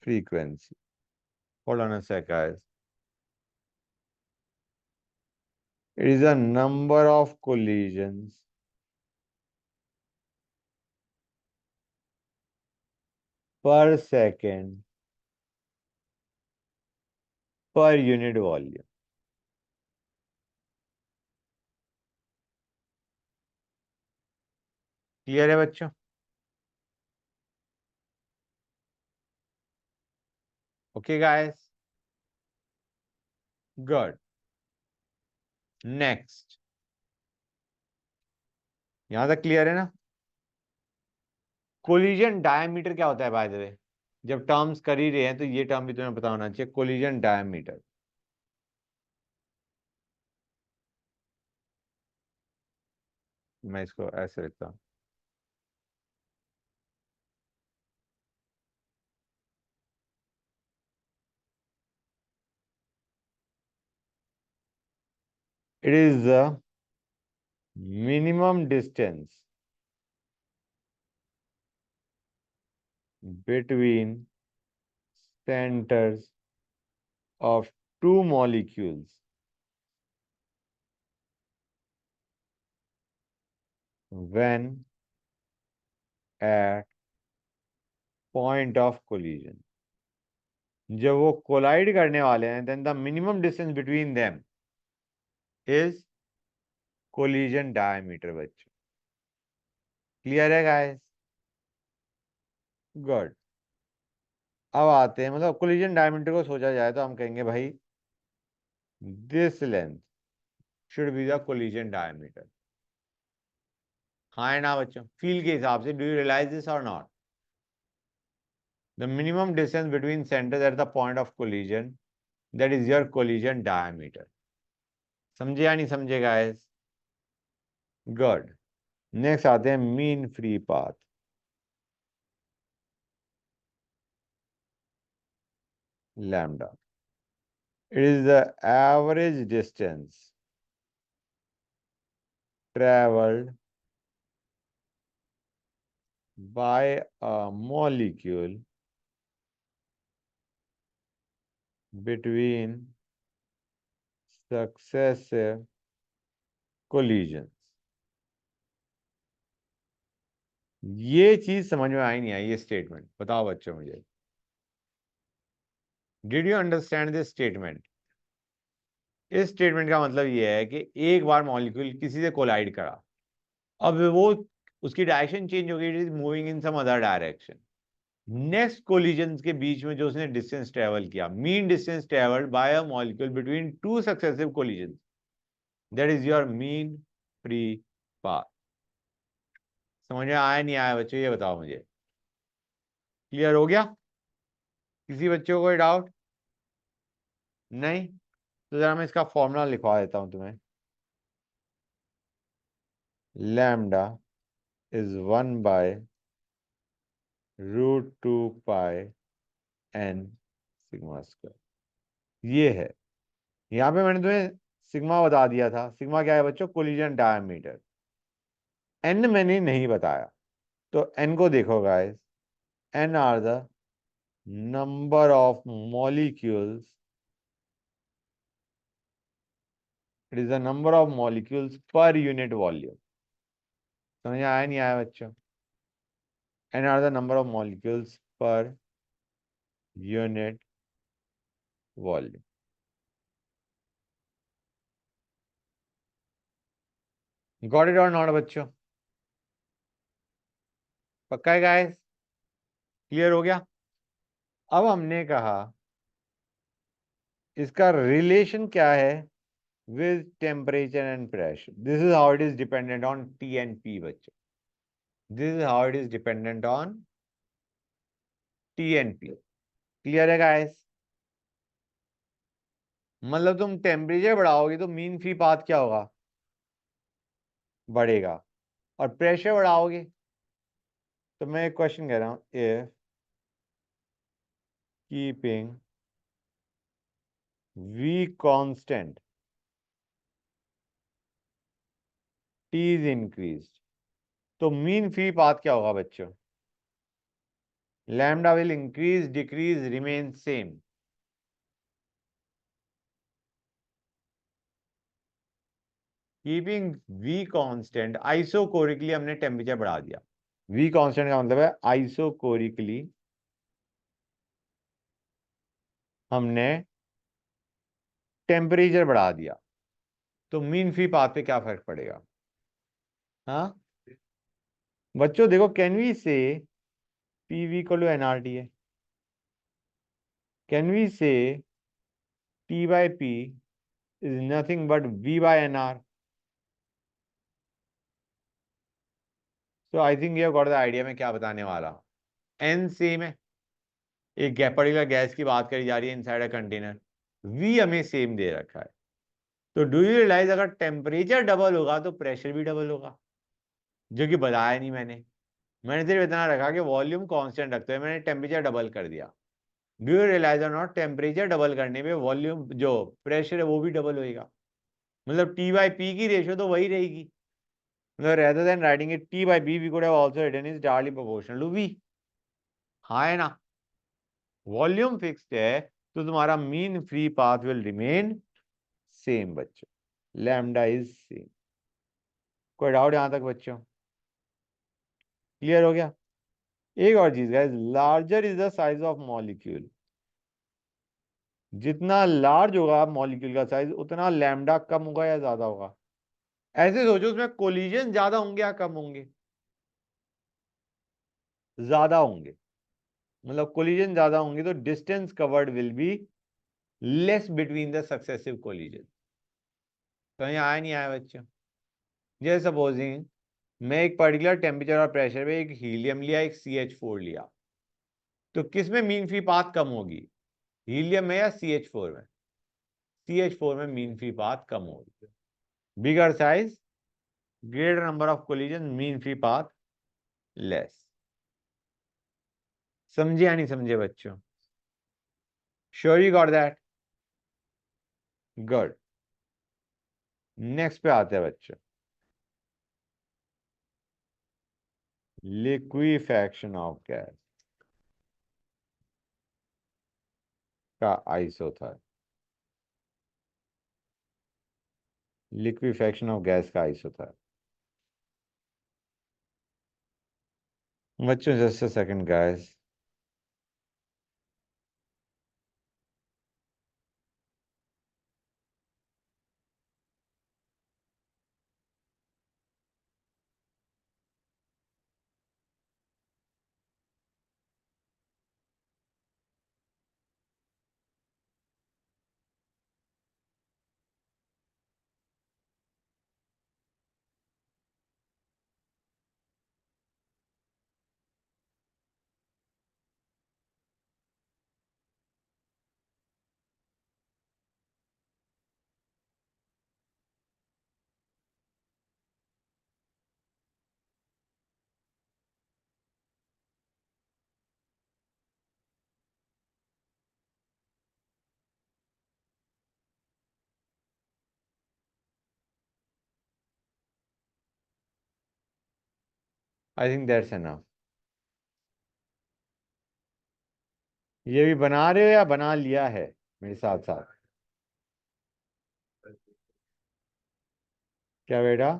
frequency. Hold on a sec, guys. It is a number of collisions per second per unit volume. Clear है बच्चों? Okay guys, good. नेक्स्ट, यहां तक क्लियर है ना? कोलिजन डायमीटर क्या होता है by the way? जब टर्म्स कर ही रहे हैं तो ये टर्म भी तुम्हें पता होना चाहिए। कोलिजन डायमीटर, मैं इसको ऐसे लिखता हूं। It is the minimum distance between centers of two molecules when at point of collision। जब वो कोलाइड करने वाले हैं, then the minimum distance between them is collision diameter बच्चों। क्लियर है गाइस? गुड। अब आते हैं, मतलब कोलिजन डायमीटर को सोचा जाए तो हम कहेंगे भाई this length should be the collision diameter. हाँ है ना बच्चों? फील के हिसाब से, डू यू रियलाइज दिस और not? The minimum distance between centres at the point of collision, that is your collision diameter. समझे या नहीं समझे गाइस? गुड। नेक्स्ट आते हैं mean free path, lambda. It is the average distance traveled by a molecule between successive collisions। ये चीज समझ में आई नहीं आई? ये स्टेटमेंट बताओ बच्चों मुझे, did you understand this statement? इस स्टेटमेंट का मतलब ये है कि एक बार मॉलिक्यूल किसी से कोलाइड करा, अब वो उसकी डायरेक्शन चेंज हो गई, it is moving in some other direction. Next collision के बीच में जो उसने डिस्टेंस ट्रेवल किया, mean distance travelled by a molecule between two successive collision, that is your mean free path. समझ में आया नहीं आया बच्चों, ये बताओ मुझे। क्लियर हो गया? किसी बच्चों को कोई डाउट? नहीं? तो जरा मैं इसका फॉर्मूला लिखवा देता हूं तुम्हें। Lambda is 1 by √2 pi n sigma square. ये है, यहाँ पे मैंने तुम्हें सिग्मा बता दिया था। सिग्मा क्या है बच्चों? Collision diameter. n मैंने नहीं बताया, तो n को देखो guys, n are the number of molecules, it is the number of molecules per unit volume. समझ आया नहीं आया बच्चों? n are the number of molecules per unit volume. Got it और नॉट बच्चों? पक्का है गाइस? क्लियर हो गया? अब हमने कहा इसका रिलेशन क्या है with temperature and pressure. This is how it is dependent on T and P बच्चों। This is how it is dependent on T and P. Clear है गाइस? मतलब तुम टेम्परेचर बढ़ाओगे तो मीन फ्री पाथ क्या होगा? बढ़ेगा। और प्रेशर बढ़ाओगे तो मैं एक क्वेश्चन कह रहा हूं, if keeping V constant, T is increased, तो मीन फ्री पाथ क्या होगा बच्चों? Lambda will increase, decrease, remain same. Keeping V constant, isochorically हमने टेम्परेचर बढ़ा दिया। V कांस्टेंट का मतलब है आइसोकोरिकली हमने टेम्परेचर बढ़ा दिया, तो मीन फ्री पाथ पे क्या फर्क पड़ेगा? हाँ बच्चों देखो, कैन वी से PV इक्वल टू nRT है? कैन वी से T by P is nothing but V by nR? So I think you have got the idea मैं क्या बताने वाला हूँ। N सेम है, एक पर्टिकुलर गैस की बात करी जा रही है इनसाइड अ कंटेनर, V हमें सेम दे रखा है। तो डू यू रियलाइज अगर टेम्परेचर डबल होगा तो प्रेशर भी डबल होगा, जो कि बताया नहीं मैंने सिर्फ इतना रखा कि वॉल्यूम कांस्टेंट रखते हुए मैंने टेम्परेचर डबल कर दिया। डू यू रियलाइज और नॉट, टेम्परेचर डबल करने पे वॉल्यूम जो प्रेशर है वो भी डबल होएगा। मतलब T by P की रेशियो तो वही रहेगी। मतलब rather than writing it T by B, we could have also written is directly proportional to V। हाँ है ना? वॉल्यूम फिक्स्ड है तो तुम्हारा mean free path will remain same बच्चों, लैम्डा इज सेम। कोई डाउट यहां तक बच्चों? क्लियर हो गया? एक और चीज guys, larger is the size of molecule. जितना लार्ज होगा मॉलिक्यूल का साइज उतना लैम्डा कम होगा या ज्यादा होगा? ऐसे सोचो, उसमें कोलिजन ज्यादा होंगे या कम होंगे? ज्यादा होंगे। मतलब कोलिजन ज्यादा होंगे तो distance covered will be less between the successive collision. कहीं आया नहीं आया बच्चों? जैसे सपोजिंग मैं एक पर्टिकुलर टेम्परेचर और प्रेशर पे एक हीलियम लिया, एक CH4 लिया, तो किस में मीन फ्री पाथ कम होगी? हीलियम में या CH4 में? CH4 में मीन फ्री पाथ कम होगी। Bigger size, greater number of collision, mean free path less. समझे या नहीं समझे बच्चों? Sure you got that? Good. Next पे आते हैं बच्चों, लिक्विफैक्शन ऑफ गैस का आइसोथर्म। लिक्विफैक्शन ऑफ गैस का आइसोथर्म बच्चों, just a second guys. I think that's enough. ये भी बना रहे हो या बना लिया है मेरे साथ साथ? क्या बेटा,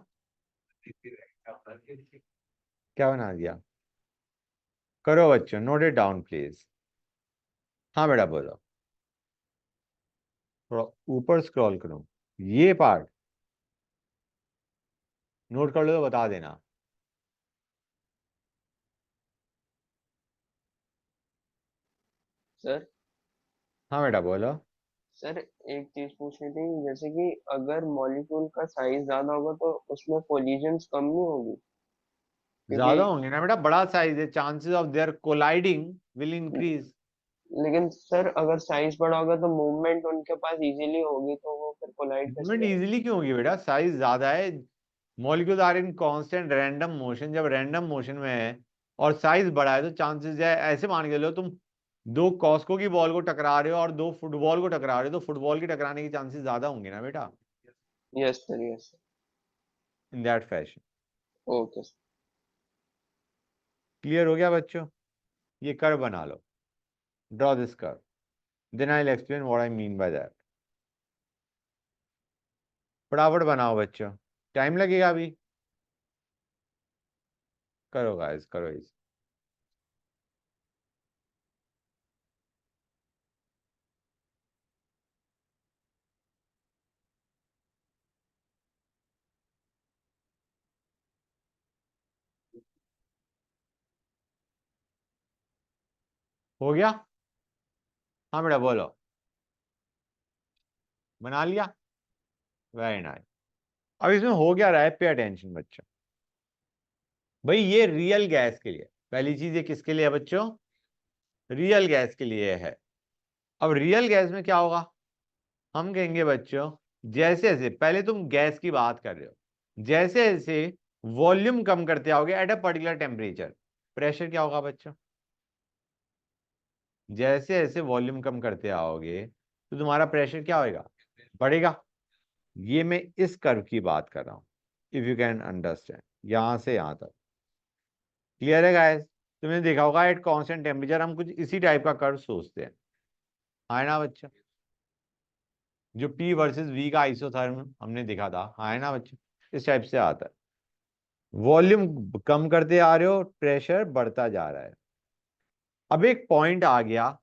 क्या बना दिया? करो बच्चों, नोट इट डाउन प्लीज। हाँ बेटा बोलो। थोड़ा ऊपर स्क्रॉल करो, ये पार्ट नोट कर लो तो बता देना। सर हाँ बेटा बोलो। सर एक चीज पूछनी थी, जैसे कि अगर मॉलिक्यूल का साइज ज्यादा होगा तो उसमें कोलिजन्स कम नहीं होगी? क्योंकि ज्यादा होंगे ना बेटा, बड़ा साइज है, chances of their colliding will increase. लेकिन सर अगर साइज बड़ा होगा तो मूवमेंट उनके पास इजीली होगी, तो वो फिर कोलाइड कैसे मूवमेंट करेंगे? इजीली क्यों होगी बेटा, साइज ज्यादा है। Molecule are in constant random motion, जब रैंडम मोशन में है और साइज बड़ा है तो चांसेस है, ऐसे मान के लो तुम दो कॉस्को की बॉल को टकरा रहे हो और दो फुटबॉल को टकरा रहे हो, तो फुटबॉल की टकराने के चांसेस ज्यादा होंगे ना बेटा, yes sir, yes sir. In that fashion. Okay sir. Clear हो गया बच्चों? ये कर्व बना लो, draw this curve, then I will explain what I mean by that. फटाफट बनाओ बच्चों, टाइम लगेगा अभी। करो गाइस, करो इस। हो गया? हाँ बेटा बोलो। बना लिया? Very nice. अब इसमें हो क्या रहा है, पे अटेंशन बच्चों। भाई ये रियल गैस के लिए, पहली चीज ये किसके लिए है बच्चों? रियल गैस के लिए है। अब रियल गैस में क्या होगा, हम कहेंगे बच्चों, जैसे जैसे पहले तुम गैस की बात कर रहे हो, जैसे जैसे वॉल्यूम कम करते आओगे eight a particular temperature, pressure क्या होगा बच्चों? जैसे जैसे वॉल्यूम कम करते आओगे तो तुम्हारा प्रेशर क्या होगा? बढ़ेगा। ये मैं इस कर्व की बात कर रहा हूं, इफ यू कैन अंडरस्टैंड, यहां से यहां तक। क्लियर है गाइस? तुमने देखा होगा एट कांस्टेंट टेम्परेचर हम कुछ इसी टाइप का कर्व सोचते हैं, है ना बच्चा? जो P वर्सेस V का आइसोथर्म हमने देखा था, है ना बच्चा? इस टाइप से आता है। वॉल्यूम कम करते आ रहे हो, प्रेशर बढ़ता जा रहा है। अब एक पॉइंट आ गया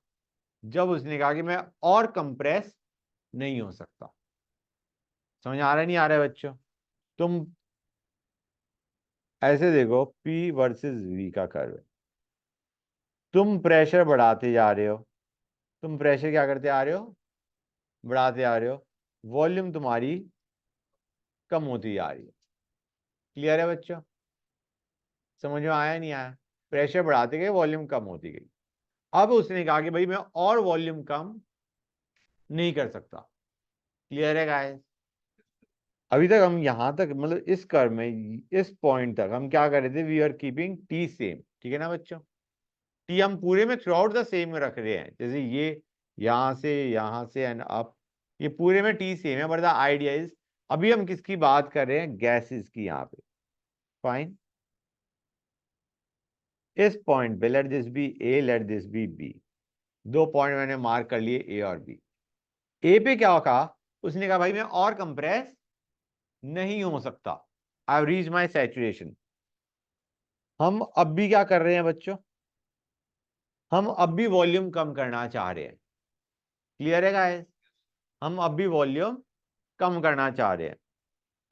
जब उसने कहा कि मैं और कंप्रेस नहीं हो सकता। समझ आ रहा है नहीं आ रहा है बच्चों? तुम ऐसे देखो, P वर्सेस V का कर्व है, तुम प्रेशर बढ़ाते जा रहे हो, तुम प्रेशर क्या करते आ रहे हो? बढ़ाते आ रहे हो। वॉल्यूम तुम्हारी कम होती जा रही है। क्लियर है बच्चों? समझ में आया नहीं आया? प्रेशर बढ़ाते गए, वॉल्यूम कम होती गई। अब उसने कहा कि भाई मैं और वॉल्यूम कम नहीं कर सकता। क्लियर है गाइस? अभी तक हम यहां तक, मतलब इस कर्व में इस पॉइंट तक हम क्या कर रहे थे, we are keeping T same, ठीक है ना बच्चों? टी हम पूरे में थ्रू आउट द सेम रख रहे हैं, जैसे ये यहां से एंड अप, ये पूरे में टी सेम है, बट द आइडिया इज, अभी हम किसकी बात कर रहे हैं? गैसेस की यहाँ पे। फाइन। इस पॉइंट पे let this be A, let this be B, दो पॉइंट मैंने मार्क कर लिए ए और बी। ए पे क्या कहा उसने? कहा भाई मैं और कंप्रेस नहीं हो सकता, I have reach my saturation. हम अब भी क्या कर रहे हैं बच्चों? हम अब भी वॉल्यूम कम करना चाह रहे हैं। क्लियर है गाइस? हम अब भी वॉल्यूम कम करना चाह रहे हैं।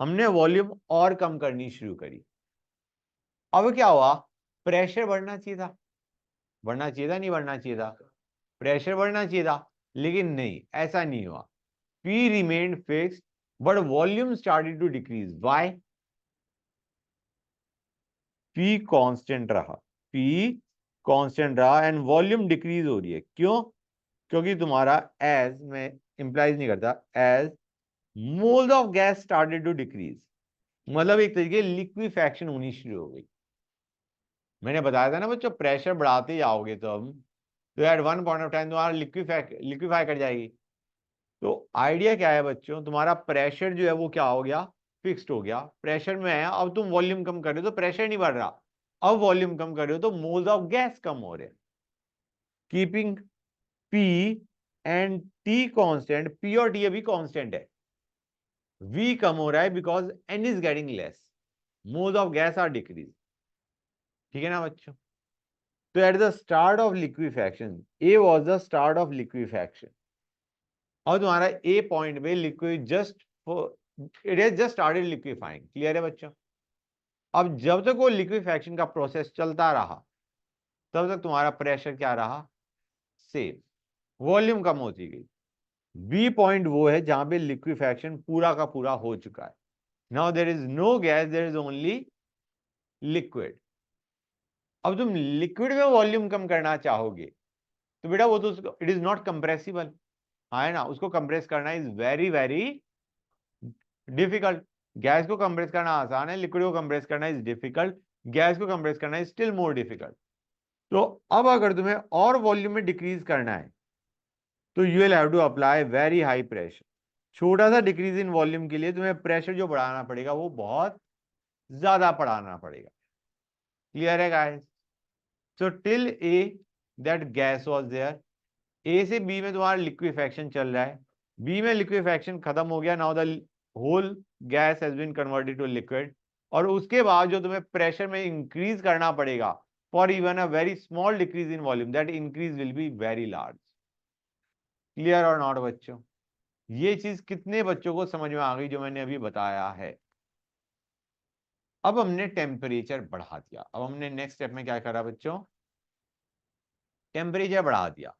हमने वॉल्यूम और कम करनी शुरू करी। अब क्या हुआ? प्रेशर बढ़ना चाहिए था, बढ़ना चाहिए था, नहीं बढ़ना चाहिए था? प्रेशर बढ़ना चाहिए था, लेकिन नहीं, ऐसा नहीं हुआ। P remained fixed, but volume started to decrease. Why? P constant रहा, P कांस्टेंट रहा एंड वॉल्यूम डिक्रीज हो रही है। क्यों? क्योंकि तुम्हारा एज में इंप्लाइज नहीं करता, as moles of gas started to decrease, मतलब एक तरीके लिक्विफैक्शन होनी शुरू हो गई। मैंने बताया था ना बच्चों, प्रेशर बढ़ाते जाओगे तो हम, तो at one point of time तुम्हारा लिक्विफाई कर जाएगी। तो आइडिया क्या है बच्चों, तुम्हारा प्रेशर जो है वो क्या हो गया? फिक्स्ड हो गया। प्रेशर में है, अब तुम वॉल्यूम कम कर रहे हो तो प्रेशर नहीं बढ़ रहा, अब वॉल्यूम कम कर रहे हो तो मोल्स ऑफ गैस कम हो रहे हैं। Keeping P and T constant, P और T अभी कांस्टेंट है, V कम हो रहा है because N is getting less, moles of gas are decrease. ठीक है ना बच्चों? तो at the start of liquefaction, A was the start of liquefaction, और तुम्हारा A पॉइंट पे liquid just it has just started liquefying. Clear है बच्चों? अब जब तक वो लिक्विफैक्शन का प्रोसेस चलता रहा तब तक तुम्हारा प्रेशर क्या रहा? सेम, वॉल्यूम कम होती गई। बी पॉइंट वो है जहां पे लिक्विफैक्शन पूरा का पूरा हो चुका है। Now there is no gas, there is only liquid. अब तुम लिक्विड में वॉल्यूम कम करना चाहोगे तो बेटा वो तो इट इज नॉट कंप्रेसिबल, है ना? उसको कंप्रेस करना is very very difficult. Gas को कंप्रेस करना आसान है, लिक्विड को कंप्रेस करना इज डिफिकल्ट, गैस को कंप्रेस करना इज स्टिल मोर डिफिकल्ट। तो अब अगर तुम्हें और वॉल्यूम में डिक्रीज करना है तो you will have to apply very high pressure. छोटा सा डिक्रीज इन वॉल्यूम के लिए तुम्हें प्रेशर जो बढ़ाना पड़ेगा वो बहुत ज्यादा बढ़ाना पड़ेगा। क्लियर है guys? So till A that gas was there, A से बी में तुम्हारा लिक्विफैक्शन चल रहा है, बी में लिक्विफैक्शन खत्म हो गया, now the whole gas has been converted to liquid, और उसके बाद जो तुम्हें प्रेशर में इंक्रीज करना पड़ेगा for even a very small decrease in volume, that increase will be very large. Clear और नॉट बच्चों? ये चीज कितने बच्चों को समझ में आ गई जो मैंने अभी बताया है? अब हमने टेम्परेचर बढ़ा दिया, अब हमने नेक्स्ट स्टेप में क्या करा बच्चों? टेम्परेचर बढ़ा दिया।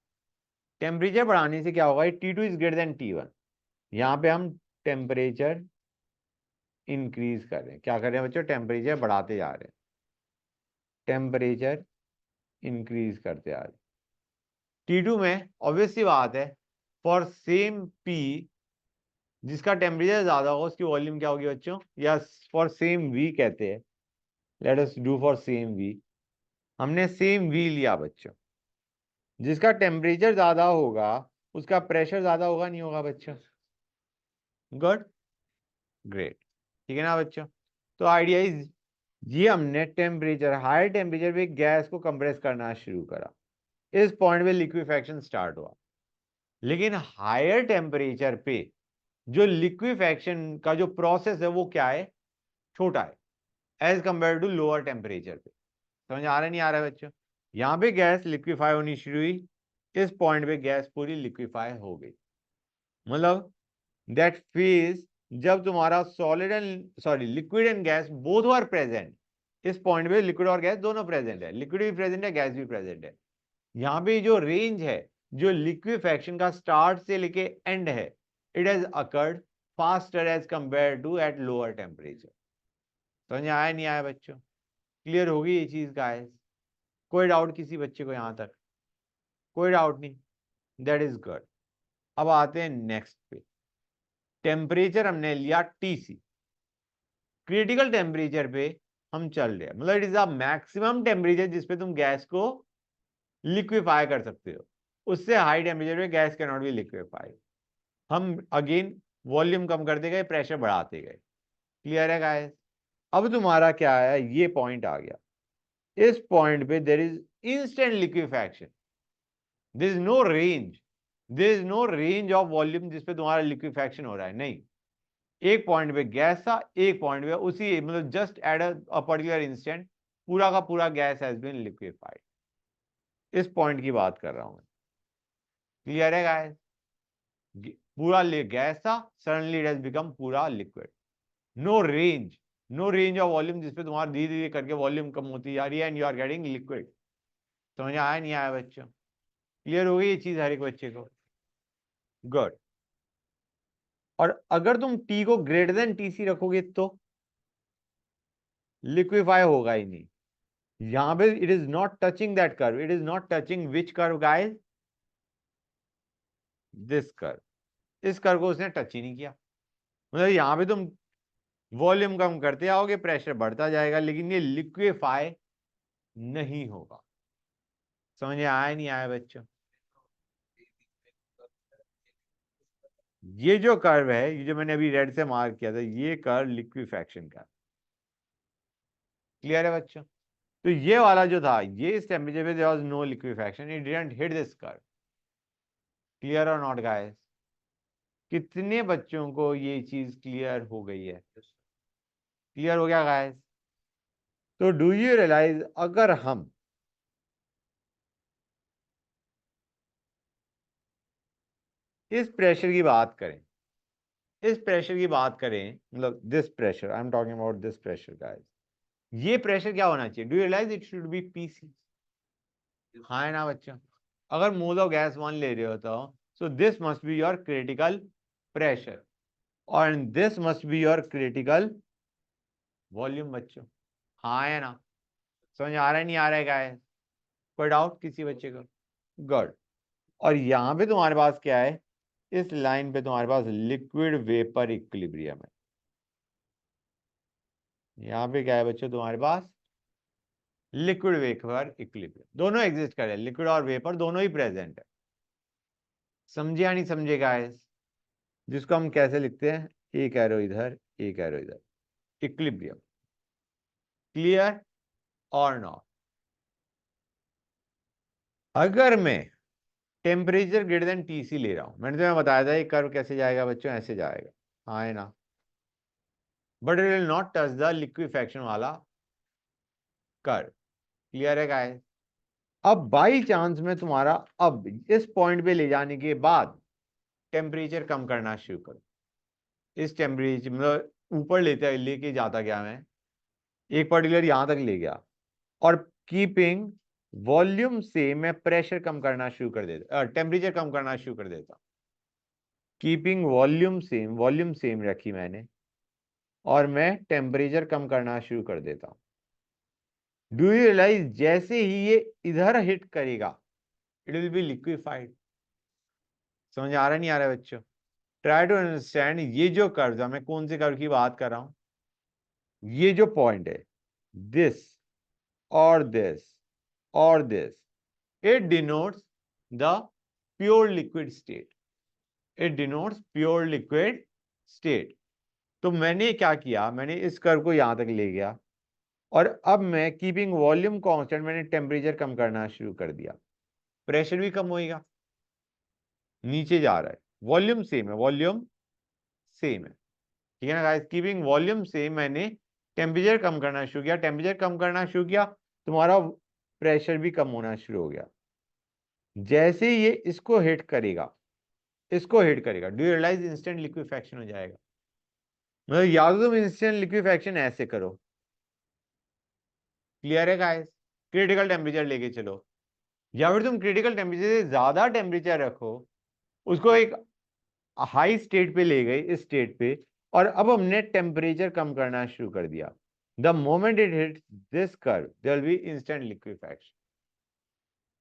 टेम्परेचर बढ़ाने से क्या होगा? T2 is greater than T1, यहां पे हम टेम्परेचर इंक्रीज कर रहे हैं। क्या कर रहे हैं बच्चों? टेम्परेचर बढ़ाते जा रहे हैं, टेम्परेचर इंक्रीज करते आ रहे हैं। T2 में ऑब्वियस सी बात है, फॉर सेम P जिसका टेम्परेचर ज्यादा होगा उसकी वॉल्यूम क्या होगी बच्चों? या फॉर सेम V कहते हैं, let us do for same V। हमने सेम V लिया बच्चों, जिसका टेम्परेचर ज्यादा होगा उसका प्रेशर ज्यादा होगा, नहीं होगा बच्चों? Good, great. ठीक है ना बच्चों? तो आइडिया इज, ये हमने टेम्परेचर, हायर टेम्परेचर पे गैस को कंप्रेस करना शुरू करा, इस पॉइंट पे लिक्विफैक्शन स्टार्ट हुआ। लेकिन हायर टेम्परेचर पे जो लिक्विफैक्शन का जो प्रोसेस है वो क्या है? छोटा है as compare to lower temperature पे। समझ आ रहा है नहीं आ रहा है बच्चों? यहां पे गैस लिक्विफाई होनी शुरू हुई, इस पॉइंट पे गैस पूरी लिक्विफाई हो गई। मतलब दैट फेज जब तुम्हारा solid and sorry liquid and gas both are present, इस पॉइंट पे लिक्विड और गैस दोनों प्रेजेंट है, लिक्विड भी प्रेजेंट है, गैस भी प्रेजेंट है। यहाँ पे जो रेंज है, जो लिक्विफैक्शन का स्टार्ट से लेके एंड है, it has occurred faster as compare to at lower temperature. समझ आया नहीं आया बच्चों? क्लियर होगी ये चीज गाइस? कोई डाउट किसी बच्चे को यहां तक? कोई डाउट नहीं? That is good. अब आते हैं नेक्स्ट पे। टेम्परेचर हमने लिया TC, क्रिटिकल टेम्परेचर पे हम चल रहे हैं, मतलब it is a maximum temperature जिसपे तुम गैस को लिक्विफाई कर सकते हो, उससे हाई टेम्परेचर पे gas can not B liquefy. हम अगेन वॉल्यूम कम करते गए, प्रेशर बढ़ाते गए। क्लियर है गाइस? अब तुम्हारा क्या आया? ये पॉइंट आ गया, इस पॉइंट पे there is instant liquefaction, there is no range, there is no range of volume जिसपे तुम्हारा लिक्विफैक्शन हो रहा है, नहीं। एक पॉइंट पे गैस था, एक पॉइंट पे उसी मतलब just eight a particular instant पूरा का पूरा गैस हैज बीन लिक्विफाइड। इस पॉइंट की बात कर रहा हूं मैं। क्लियर है गाइस? पूरा गैस था, सडनली इट हैज बिकम पूरा liquid. No range, no range of volume जिसपे तुम्हारा धीरे धीरे करके वॉल्यूम कम होती जा रही है and you are getting liquid. समझ आया नहीं आया बच्चों? क्लियर हो गई ये चीज हर एक बच्चे को? गुड। और अगर तुम T को ग्रेटर देन TC रखोगे तो लिक्विफाई होगा ही नहीं। यहां पे it is not touching that curve, it is not touching which curve guys? This curve. इस कर्व को उसने टच ही नहीं किया। मतलब यहां पे तुम वॉल्यूम कम करते आओगे, प्रेशर बढ़ता जाएगा, लेकिन ये लिक्विफाई नहीं होगा। समझ आया नहीं आया बच्चों? ये जो कर्व है, ये जो मैंने अभी रेड से मार्क किया था, ये कर्व लिक्विफैक्शन का। क्लियर है बच्चों? तो ये वाला जो था, ये इस टेम्परेचर पे there was no liquefaction, it didn't hit this curve. Clear और नॉट गाइस? कितने बच्चों को ये चीज क्लियर हो गई है? क्लियर हो गया गाइस? तो डू यू रियलाइज, अगर हम इस प्रेशर की बात करें, इस प्रेशर की बात करें, मतलब this pressure, I am talking about this pressure guys, ये प्रेशर क्या होना चाहिए? Do you realise it should be PC? हाँ है ना बच्चों? अगर मोल ऑफ गैस 1 ले रहे हो तो so this must be your critical pressure और this must be your critical volume बच्चों। हाँ है ना? समझ आ रहा है नहीं आ रहा है गाइस? कोई डाउट किसी बच्चे को? गुड। और यहाँ पे तुम्हारे पास क्या है? इस लाइन पे तुम्हारे पास लिक्विड वेपर इक्विलिब्रियम है। यहाँ पे क्या है बच्चों तुम्हारे पास? लिक्विड वेपर इक्विलिब्रियम, दोनों एग्जिस्ट कर रहे हैं, लिक्विड और वेपर दोनों ही प्रेजेंट है। समझे या नहीं समझे गाइस? जिसको हम कैसे लिखते हैं, एक एरो इधर एक एरो इधर, इक्विलिब्रियम। क्लियर और नॉट? अगर मैं टेम्परेचर ग्रेटर देन टीसी ले रहा हूं, मैंने तुम्हें बताया था ये कर्व कैसे जाएगा बच्चों, ऐसे जाएगा। हाँ है ना? But it will not touch the liquefaction वाला कर्व। क्लियर है गाइस? अब बाई चांस में तुम्हारा अब इस पॉइंट पे ले जाने के बाद टेम्परेचर कम करना शुरू करो, इस टेम्परेचर मतलब ऊपर लेके जाता गया मैं, एक पर्टिकुलर यहां तक ले गया और कीपिंग वॉल्यूम से मैं प्रेशर कम करना शुरू कर देता, टेम्परेचर कम करना शुरू कर देता। कीपिंग वॉल्यूम सेम रखी मैंने और मैं टेम्परेचर कम करना शुरू कर देता हूं। डू यू रियलाइज जैसे ही ये इधर हिट करेगा इट विल बी लिक्विफाइड। समझ आ रहा नहीं आ रहा है बच्चों? ट्राई टू अंडरस्टैंड, ये जो कर्व है, मैं कौन से कर्व की बात कर रहा हूं? ये जो पॉइंट है, दिस और दिस और this, it denotes the pure liquid state, it denotes pure liquid state। तो मैंने क्या किया, मैंने इस कर्व को यहां तक ले गया और अब मैं कीपिंग वॉल्यूम कांस्टेंट मैंने टेम्परेचर कम करना शुरू कर दिया, प्रेशर भी कम होएगा, नीचे जा रहा है, वॉल्यूम सेम है, वॉल्यूम सेम है। ठीक है ना गाइस? कीपिंग वॉल्यूम सेम, मैंने टेम्परेचर कम करना शुरू किया, टेम्परेचर कम करना शुरू किया, तुम्हारा प्रेशर भी कम होना शुरू हो गया। जैसे ही ये इसको हिट करेगा, इसको हिट करेगा, do you realise instant liquefaction हो जाएगा। मतलब या तो तुम इंस्टेंट लिक्विफैक्शन ऐसे करो, क्लियर है गाइस? क्रिटिकल टेम्परेचर लेके चलो, या फिर तुम क्रिटिकल टेम्परेचर से ज्यादा टेम्परेचर रखो, उसको एक हाई स्टेट पे ले गए, इस स्टेट पे, और अब हमने टेम्परेचर कम करना शुरू कर दिया। The moment it hit this curve there will be instant liquefaction.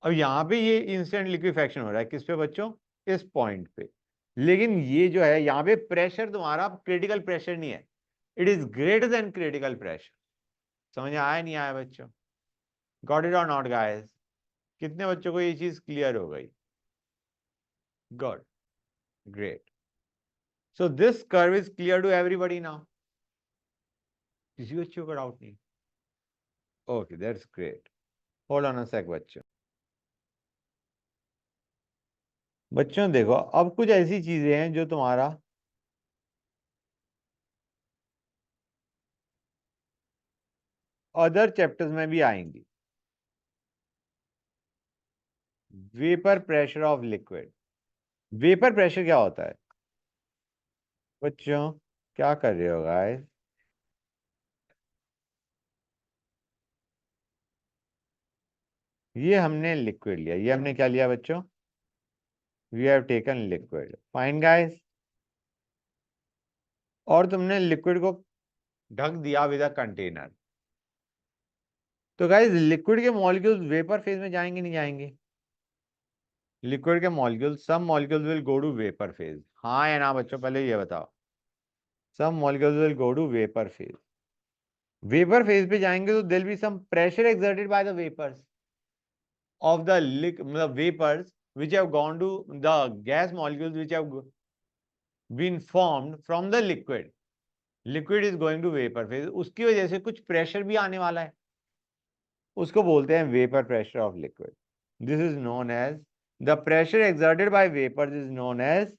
अब यहाँ पे ये इंस्टेंट लिक्विफैक्शन हो रहा है किस पे बच्चों? इस पॉइंट पे। लेकिन ये जो है यहाँ पे प्रेशर तुम्हारा क्रिटिकल प्रेशर नहीं है, it is greater than critical pressure. समझ आया नहीं आया बच्चों? गॉट इट और नॉट गाइस? कितने बच्चों को ये चीज क्लियर हो गई? Good, great. So this curve is clear to everybody now? किसी बच्चों को डाउट नहीं? Okay, that's great. Hold on a sec बच्चों। बच्चों देखो, अब कुछ ऐसी चीजें हैं जो तुम्हारा अदर चैप्टर्स में भी आएंगी। Vapour pressure of liquid. Vapour pressure क्या होता है बच्चों? क्या कर रहे हो गाइस? ये हमने लिक्विड लिया, ये हमने क्या लिया बच्चों? We have taken liquid, fine guys. और तुमने लिक्विड को ढक दिया विद अ कंटेनर। तो गाइस लिक्विड के मॉलिक्यूल्स वेपर फेज में जाएंगे नहीं जाएंगे? लिक्विड के molecules, some molecules will go to vapour phase, हाँ या ना बच्चों? पहले ये बताओ। Some molecules will go to vapour phase. Vapour phase पे जाएंगे तो there will be some pressure exerted by the vapours of the vapors which have gone to the gas molecules which have been formed from the liquid. Liquid is going to vapor phase, उसकी वजह से कुछ pressure भी आने वाला है, उसको बोलते हैं vapour pressure of liquid. This is known as the pressure exerted by vapours is known as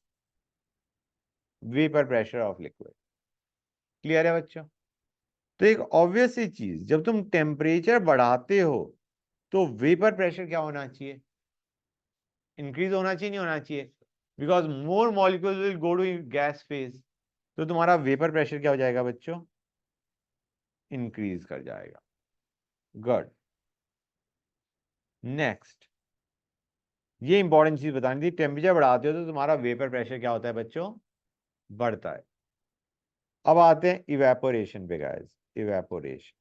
vapour pressure of liquid. Clear है बच्चों? तो एक ऑब्वियस सी चीज, जब तुम टेम्परेचर बढ़ाते हो तो वेपर प्रेशर क्या होना चाहिए? इंक्रीज होना चाहिए, नहीं होना चाहिए? Because more molecules will go to gas phase, तो तुम्हारा वेपर प्रेशर क्या हो जाएगा बच्चों? इंक्रीज कर जाएगा। गुड। नेक्स्ट, ये इंपॉर्टेंट चीज बतानी थी, टेम्परेचर बढ़ाते हो तो तुम्हारा वेपर प्रेशर क्या होता है बच्चों? बढ़ता है। अब आते हैं इवेपोरेशन पे गाइस। इवेपोरेशन,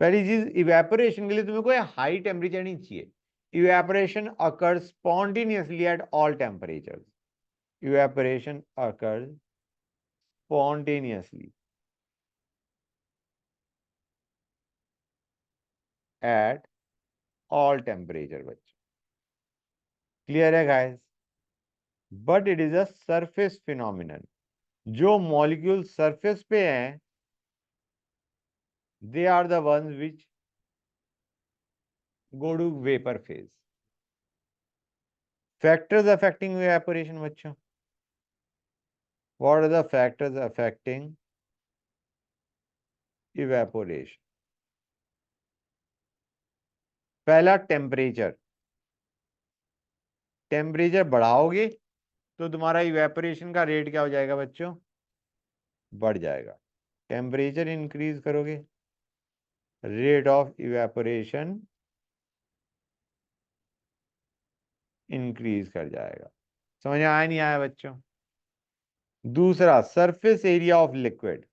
पहली चीज, इवेपोरेशन के लिए तुम्हें कोई हाई टेम्परेचर नहीं चाहिए। Evaporation occurs spontaneously at all temperatures. Evaporation occurs spontaneously at all temperature बच्चों। क्लियर है guys? But it is a surface phenomenon. जो मॉलिक्यूल सरफेस पे हैं, they are the ones which go to vapour phase. Factors affecting evaporation बच्चों, what are the factors affecting evaporation? पहला, temperature. Temperature बढ़ाओगे तो तुम्हारा इवेपोरेशन का रेट क्या हो जाएगा बच्चों? बढ़ जाएगा। टेम्परेचर इंक्रीज करोगे, रेट ऑफ इवेपोरेशन इंक्रीज कर जाएगा। समझ में आया नहीं आया बच्चों? दूसरा, surface area of liquid.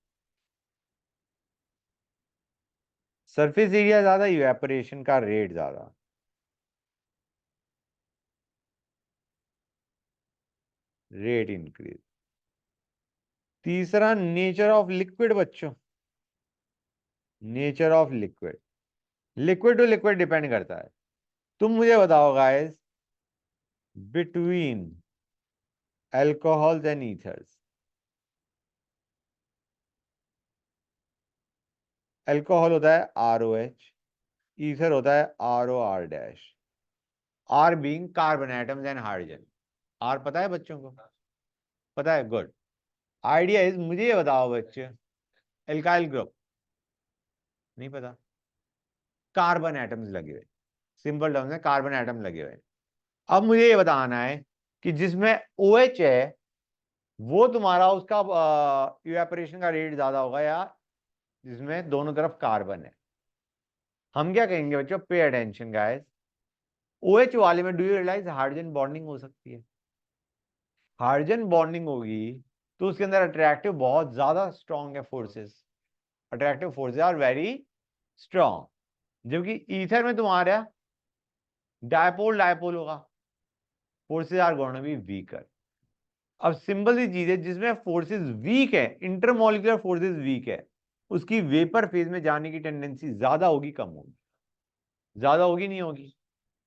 Surface area ज्यादा, इवेपोरेशन का रेट ज्यादा। Rate increase. तीसरा, नेचर ऑफ लिक्विड बच्चों। Nature of liquid, liquid to liquid depend करता है। तुम मुझे बताओ guys, between alcohols and ethers, alcohol होता है ROH, ईथर होता है ROR dash, R being carbon atoms and hydrogen. Are पता है बच्चों को? पता है, गुड। आइडिया इज, मुझे ये बताओ बच्चे, एल्काइल ग्रुप नहीं पता? कार्बन एटम्स लगे हुए, सिंपल टर्म्स में कार्बन एटम लगे हुए। अब मुझे ये बताना है कि जिसमें OH है वो तुम्हारा उसका इवेपोरेशन का रेट ज्यादा होगा, या जिसमें दोनों तरफ कार्बन है? हम क्या कहेंगे बच्चों, पे अटेंशन गाइस। OH वाले में do you realise hydrogen bonding हो सकती है? हाइड्रोजन बॉन्डिंग होगी तो उसके अंदर अट्रैक्टिव बहुत ज्यादा स्ट्रॉन्ग है forces, attractive forces are very strong. जबकि ईथर में तुम्हारा डायपोल डायपोल होगा, forces are gonna be weaker. अब सिंपल सी चीज है, जिसमें फोर्सेस वीक है, इंटरमोलिकुलर फोर्सेस वीक है, उसकी वेपर फेज में जाने की टेंडेंसी ज्यादा होगी कम होगी? ज्यादा होगी नहीं होगी?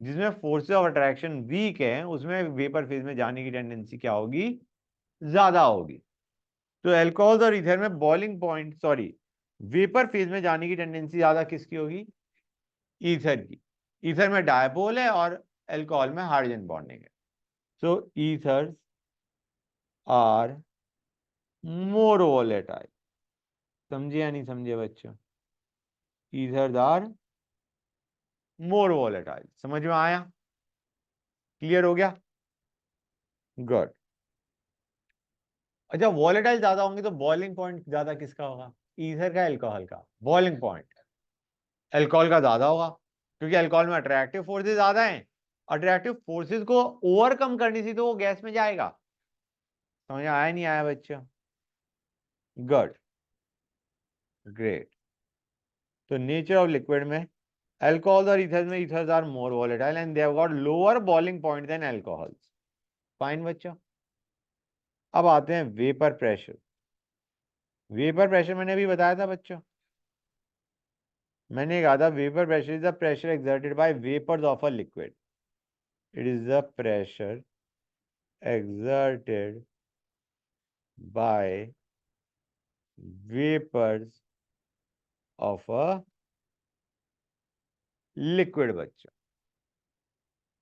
जिसमें फोर्सेस ऑफ अट्रैक्शन वीक है उसमें वेपर फेज में जाने की टेंडेंसी क्या होगी? ज्यादा होगी। तो अल्कोहल और ईथर में boiling point, sorry, vapour phase में जाने की टेंडेंसी ज्यादा किसकी होगी? ईथर की। ईथर में डायपोल है और अल्कोहल में हाइड्रोजन बॉन्डिंग है। So ethers are more volatile. समझे या नहीं समझे बच्चों? Ethers are more volatile. समझ में आया? क्लियर हो गया? गुड। अच्छा, वॉलेटाइल ज्यादा होंगे तो बॉइलिंग पॉइंट ज्यादा किसका होगा? ईथर का, अल्कोहल का? बॉइलिंग पॉइंट अल्कोहल का ज्यादा होगा, क्योंकि अल्कोहल में अट्रैक्टिव फोर्सेस ज्यादा हैं। अट्रैक्टिव फोर्सेस को ओवरकम करनी थी तो वो गैस में जाएगा। समझ में आया नहीं आया बच्चों? Good, great. तो नेचर ऑफ लिक्विड में अल्कोहल और ईथर में, ethers are more volatile and they have got lower boiling point than alcohols. Fine बच्चों। अब आते हैं वेपर प्रेशर। वेपर प्रेशर मैंने अभी बताया था बच्चों, मैंने कहा था vapour pressure is the pressure exerted by vapours of a liquid. It is the pressure exerted by vapors of a liquid बच्चों।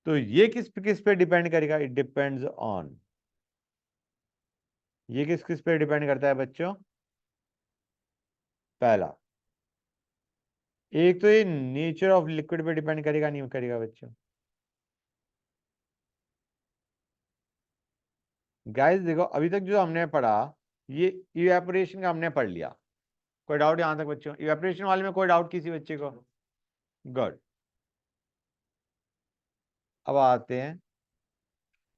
तो ये किस पे डिपेंड करेगा? इट डिपेंड्स ऑन, ये किस पे डिपेंड करता है बच्चों? पहला, एक तो ये नेचर ऑफ लिक्विड पे डिपेंड करेगा, नहीं करेगा बच्चों? गाइस देखो, अभी तक जो हमने पढ़ा ये इवेपोरेशन का हमने पढ़ लिया। कोई डाउट यहां तक बच्चों? इवेपोरेशन वाले में कोई डाउट किसी बच्चे को? गुड। अब आते हैं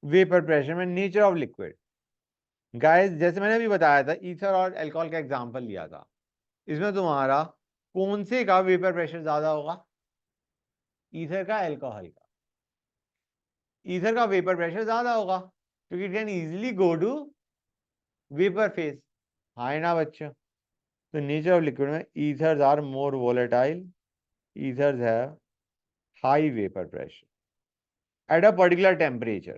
वेपर प्रेशर में नेचर ऑफ लिक्विड। गाइस जैसे मैंने अभी बताया था, ईथर और अल्कोहल का एग्जांपल लिया था, इसमें तुम्हारा कौन से का वेपर प्रेशर ज्यादा होगा? ईथर का, अल्कोहल का? ईथर का वेपर प्रेशर ज्यादा होगा क्योंकि it can easily go to vapour phase. हाँ ना बच्चों? तो नेचर ऑफ लिक्विड में ethers are more volatile, ethers have high vapour pressure at a particular temperature.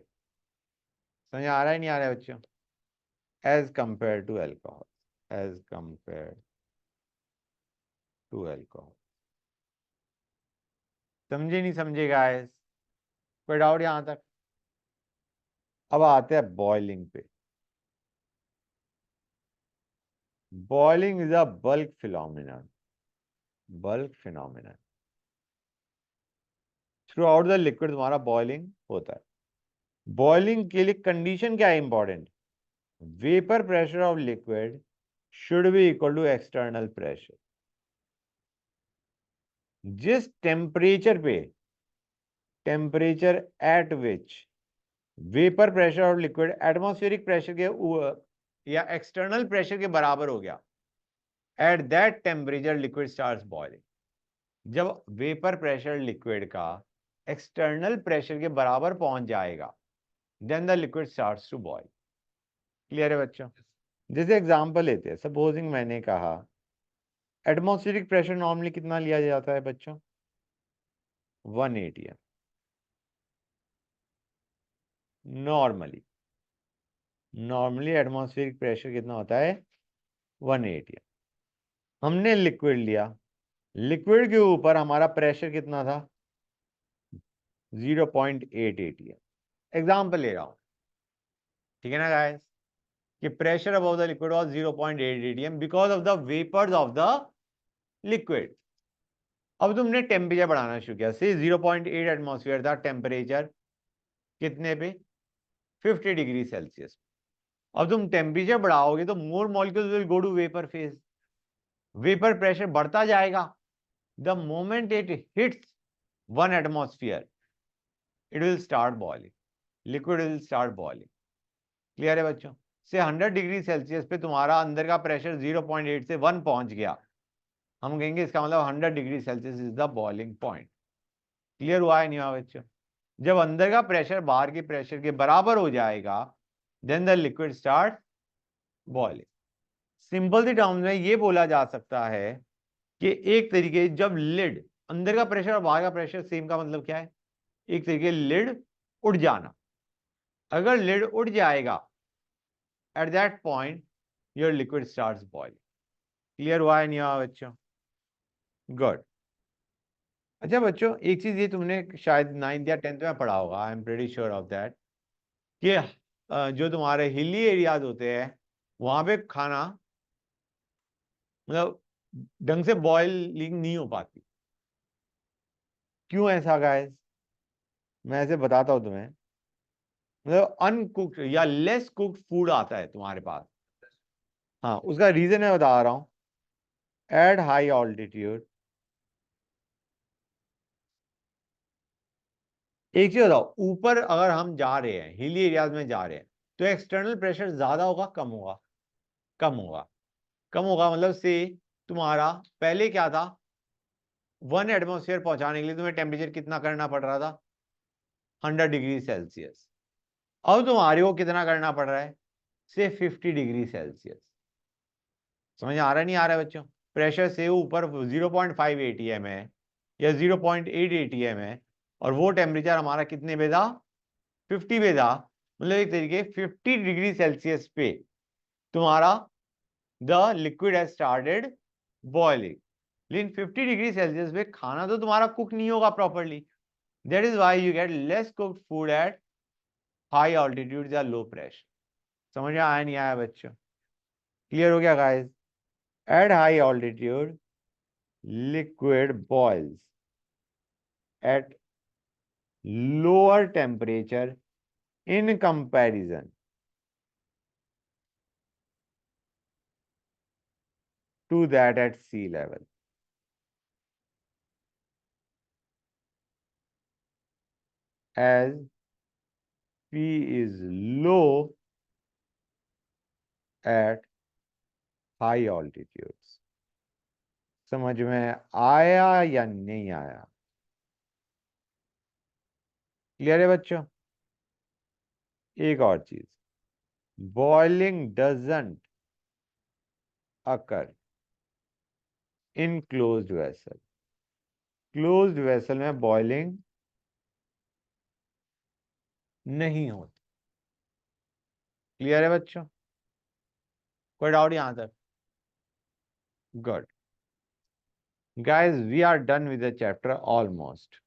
समझ आ रहा है नहीं आ रहा है बच्चों? As compare to alcohol, as compare to alcohol. समझे नहीं समझे गाइस? कोई डाउट यहां तक? अब आते हैं बॉइलिंग पे। Boiling is a bulk phenomenon, bulk phenomenon. Throughout the liquid तुम्हारा बॉइलिंग होता है। बॉइलिंग के लिए कंडीशन क्या है important? Vapour pressure of liquid should be equal to external pressure. जिस टेम्परेचर पे, temperature at which vapour pressure of liquid atmospheric pressure के या एक्सटर्नल प्रेशर के बराबर हो गया, at that temperature liquid starts boiling. जब वेपर प्रेशर लिक्विड का एक्सटर्नल प्रेशर के बराबर पहुंच जाएगा, then the liquid starts to boil. Clear है बच्चों? जैसे एग्जांपल लेते हैं, सपोजिंग मैंने कहा एटमॉस्फेरिक प्रेशर नॉर्मली कितना लिया जाता है बच्चों? 1 atm normally. Normally atmospheric pressure कितना होता है? 1 atm। हमने लिक्विड लिया, लिक्विड के ऊपर हमारा प्रेशर कितना था? 0.8 atm। एग्जाम्पल ले रहा हूं, ठीक है ना गाइस? कि pressure above the liquid was 0.8 atm because of the vapours of the liquid. अब तुमने टेम्परेचर बढ़ाना शुरू किया, से 0.8 एटमॉस्फेयर था टेम्परेचर, कितने पे? 50 डिग्री सेल्सियस। अब तुम टेम्परेचर बढ़ाओगे तो more molecules will go to vapour phase, vapour pressure बढ़ता जाएगा। The moment it hits 1 atmosphere it will start boiling, liquid will start boiling. Clear है बच्चों? से 100 डिग्री सेल्सियस पे तुम्हारा अंदर का प्रेशर 0.8 से 1 पहुंच गया, हम कहेंगे इसका मतलब 100 degree Celsius is the boiling point. Clear हुआ है नहीं हुआ बच्चों? जब अंदर का प्रेशर बाहर के प्रेशर के बराबर हो जाएगा, then the liquid start boiling. Simple सी टर्म्स में ये बोला जा सकता है कि एक तरीके जब लिड, अंदर का प्रेशर और बाहर का प्रेशर सेम का मतलब क्या है? एक तरीके लिड उठ जाना। अगर लिड उठ जाएगा, at that point your liquid starts boiling. Clear हुआ है नहीं हुआ बच्चों? गुड। अच्छा बच्चों, एक चीज ये तुमने शायद 9th या 10th में पढ़ा होगा, I am pretty sure of that, कि जो तुम्हारे हिली एरियाज होते हैं वहां पे खाना मतलब ढंग से बॉइलिंग नहीं हो पाती। क्यों ऐसा गाइस? मैं ऐसे बताता हूं तुम्हें। मतलब अनकुक्ड या लेस कुक्ड फूड आता है तुम्हारे पास। हाँ, उसका रीजन मैं बता रहा हूं। एट हाई ऑल्टीट्यूड, एक चीज बताओ, ऊपर अगर हम जा रहे हैं, हिली एरियाज में जा रहे हैं, तो एक्सटर्नल प्रेशर ज्यादा होगा कम होगा? कम होगा। कम होगा मतलब से तुम्हारा पहले क्या था, 1 एटमॉस्फेयर पहुंचाने के लिए तुम्हें टेम्परेचर कितना करना पड़ रहा था? 100 डिग्री सेल्सियस। अब तुम्हारे को कितना करना पड़ रहा है? से 50 डिग्री सेल्सियस। समझ आ रहा है नहीं आ रहा है बच्चों? प्रेशर से ऊपर 0.5 atm है या 0.8 atm है, और वो टेम्परेचर हमारा कितने पे था? 50 पे था। मतलब एक तरीके 50 डिग्री सेल्सियस पे तुम्हारा the liquid has started boiling. लेकिन 50 डिग्री सेल्सियस पे खाना तो तुम्हारा कुक नहीं होगा properly, that is why you get less cooked food at high altitude या लो प्रेशर। समझ में आया नहीं आया बच्चों? क्लियर हो गया guys? At high altitude liquid boils at lower temperature in comparison to that at sea level. As P is low at high altitudes. समझ में आया या नहीं आया? क्लियर है बच्चों? एक और चीज, boiling doesn't occur in closed vessel. Closed vessel में बॉइलिंग नहीं होती। क्लियर है बच्चों? कोई डाउट यहां तक? Good guys, we are done with the chapter almost.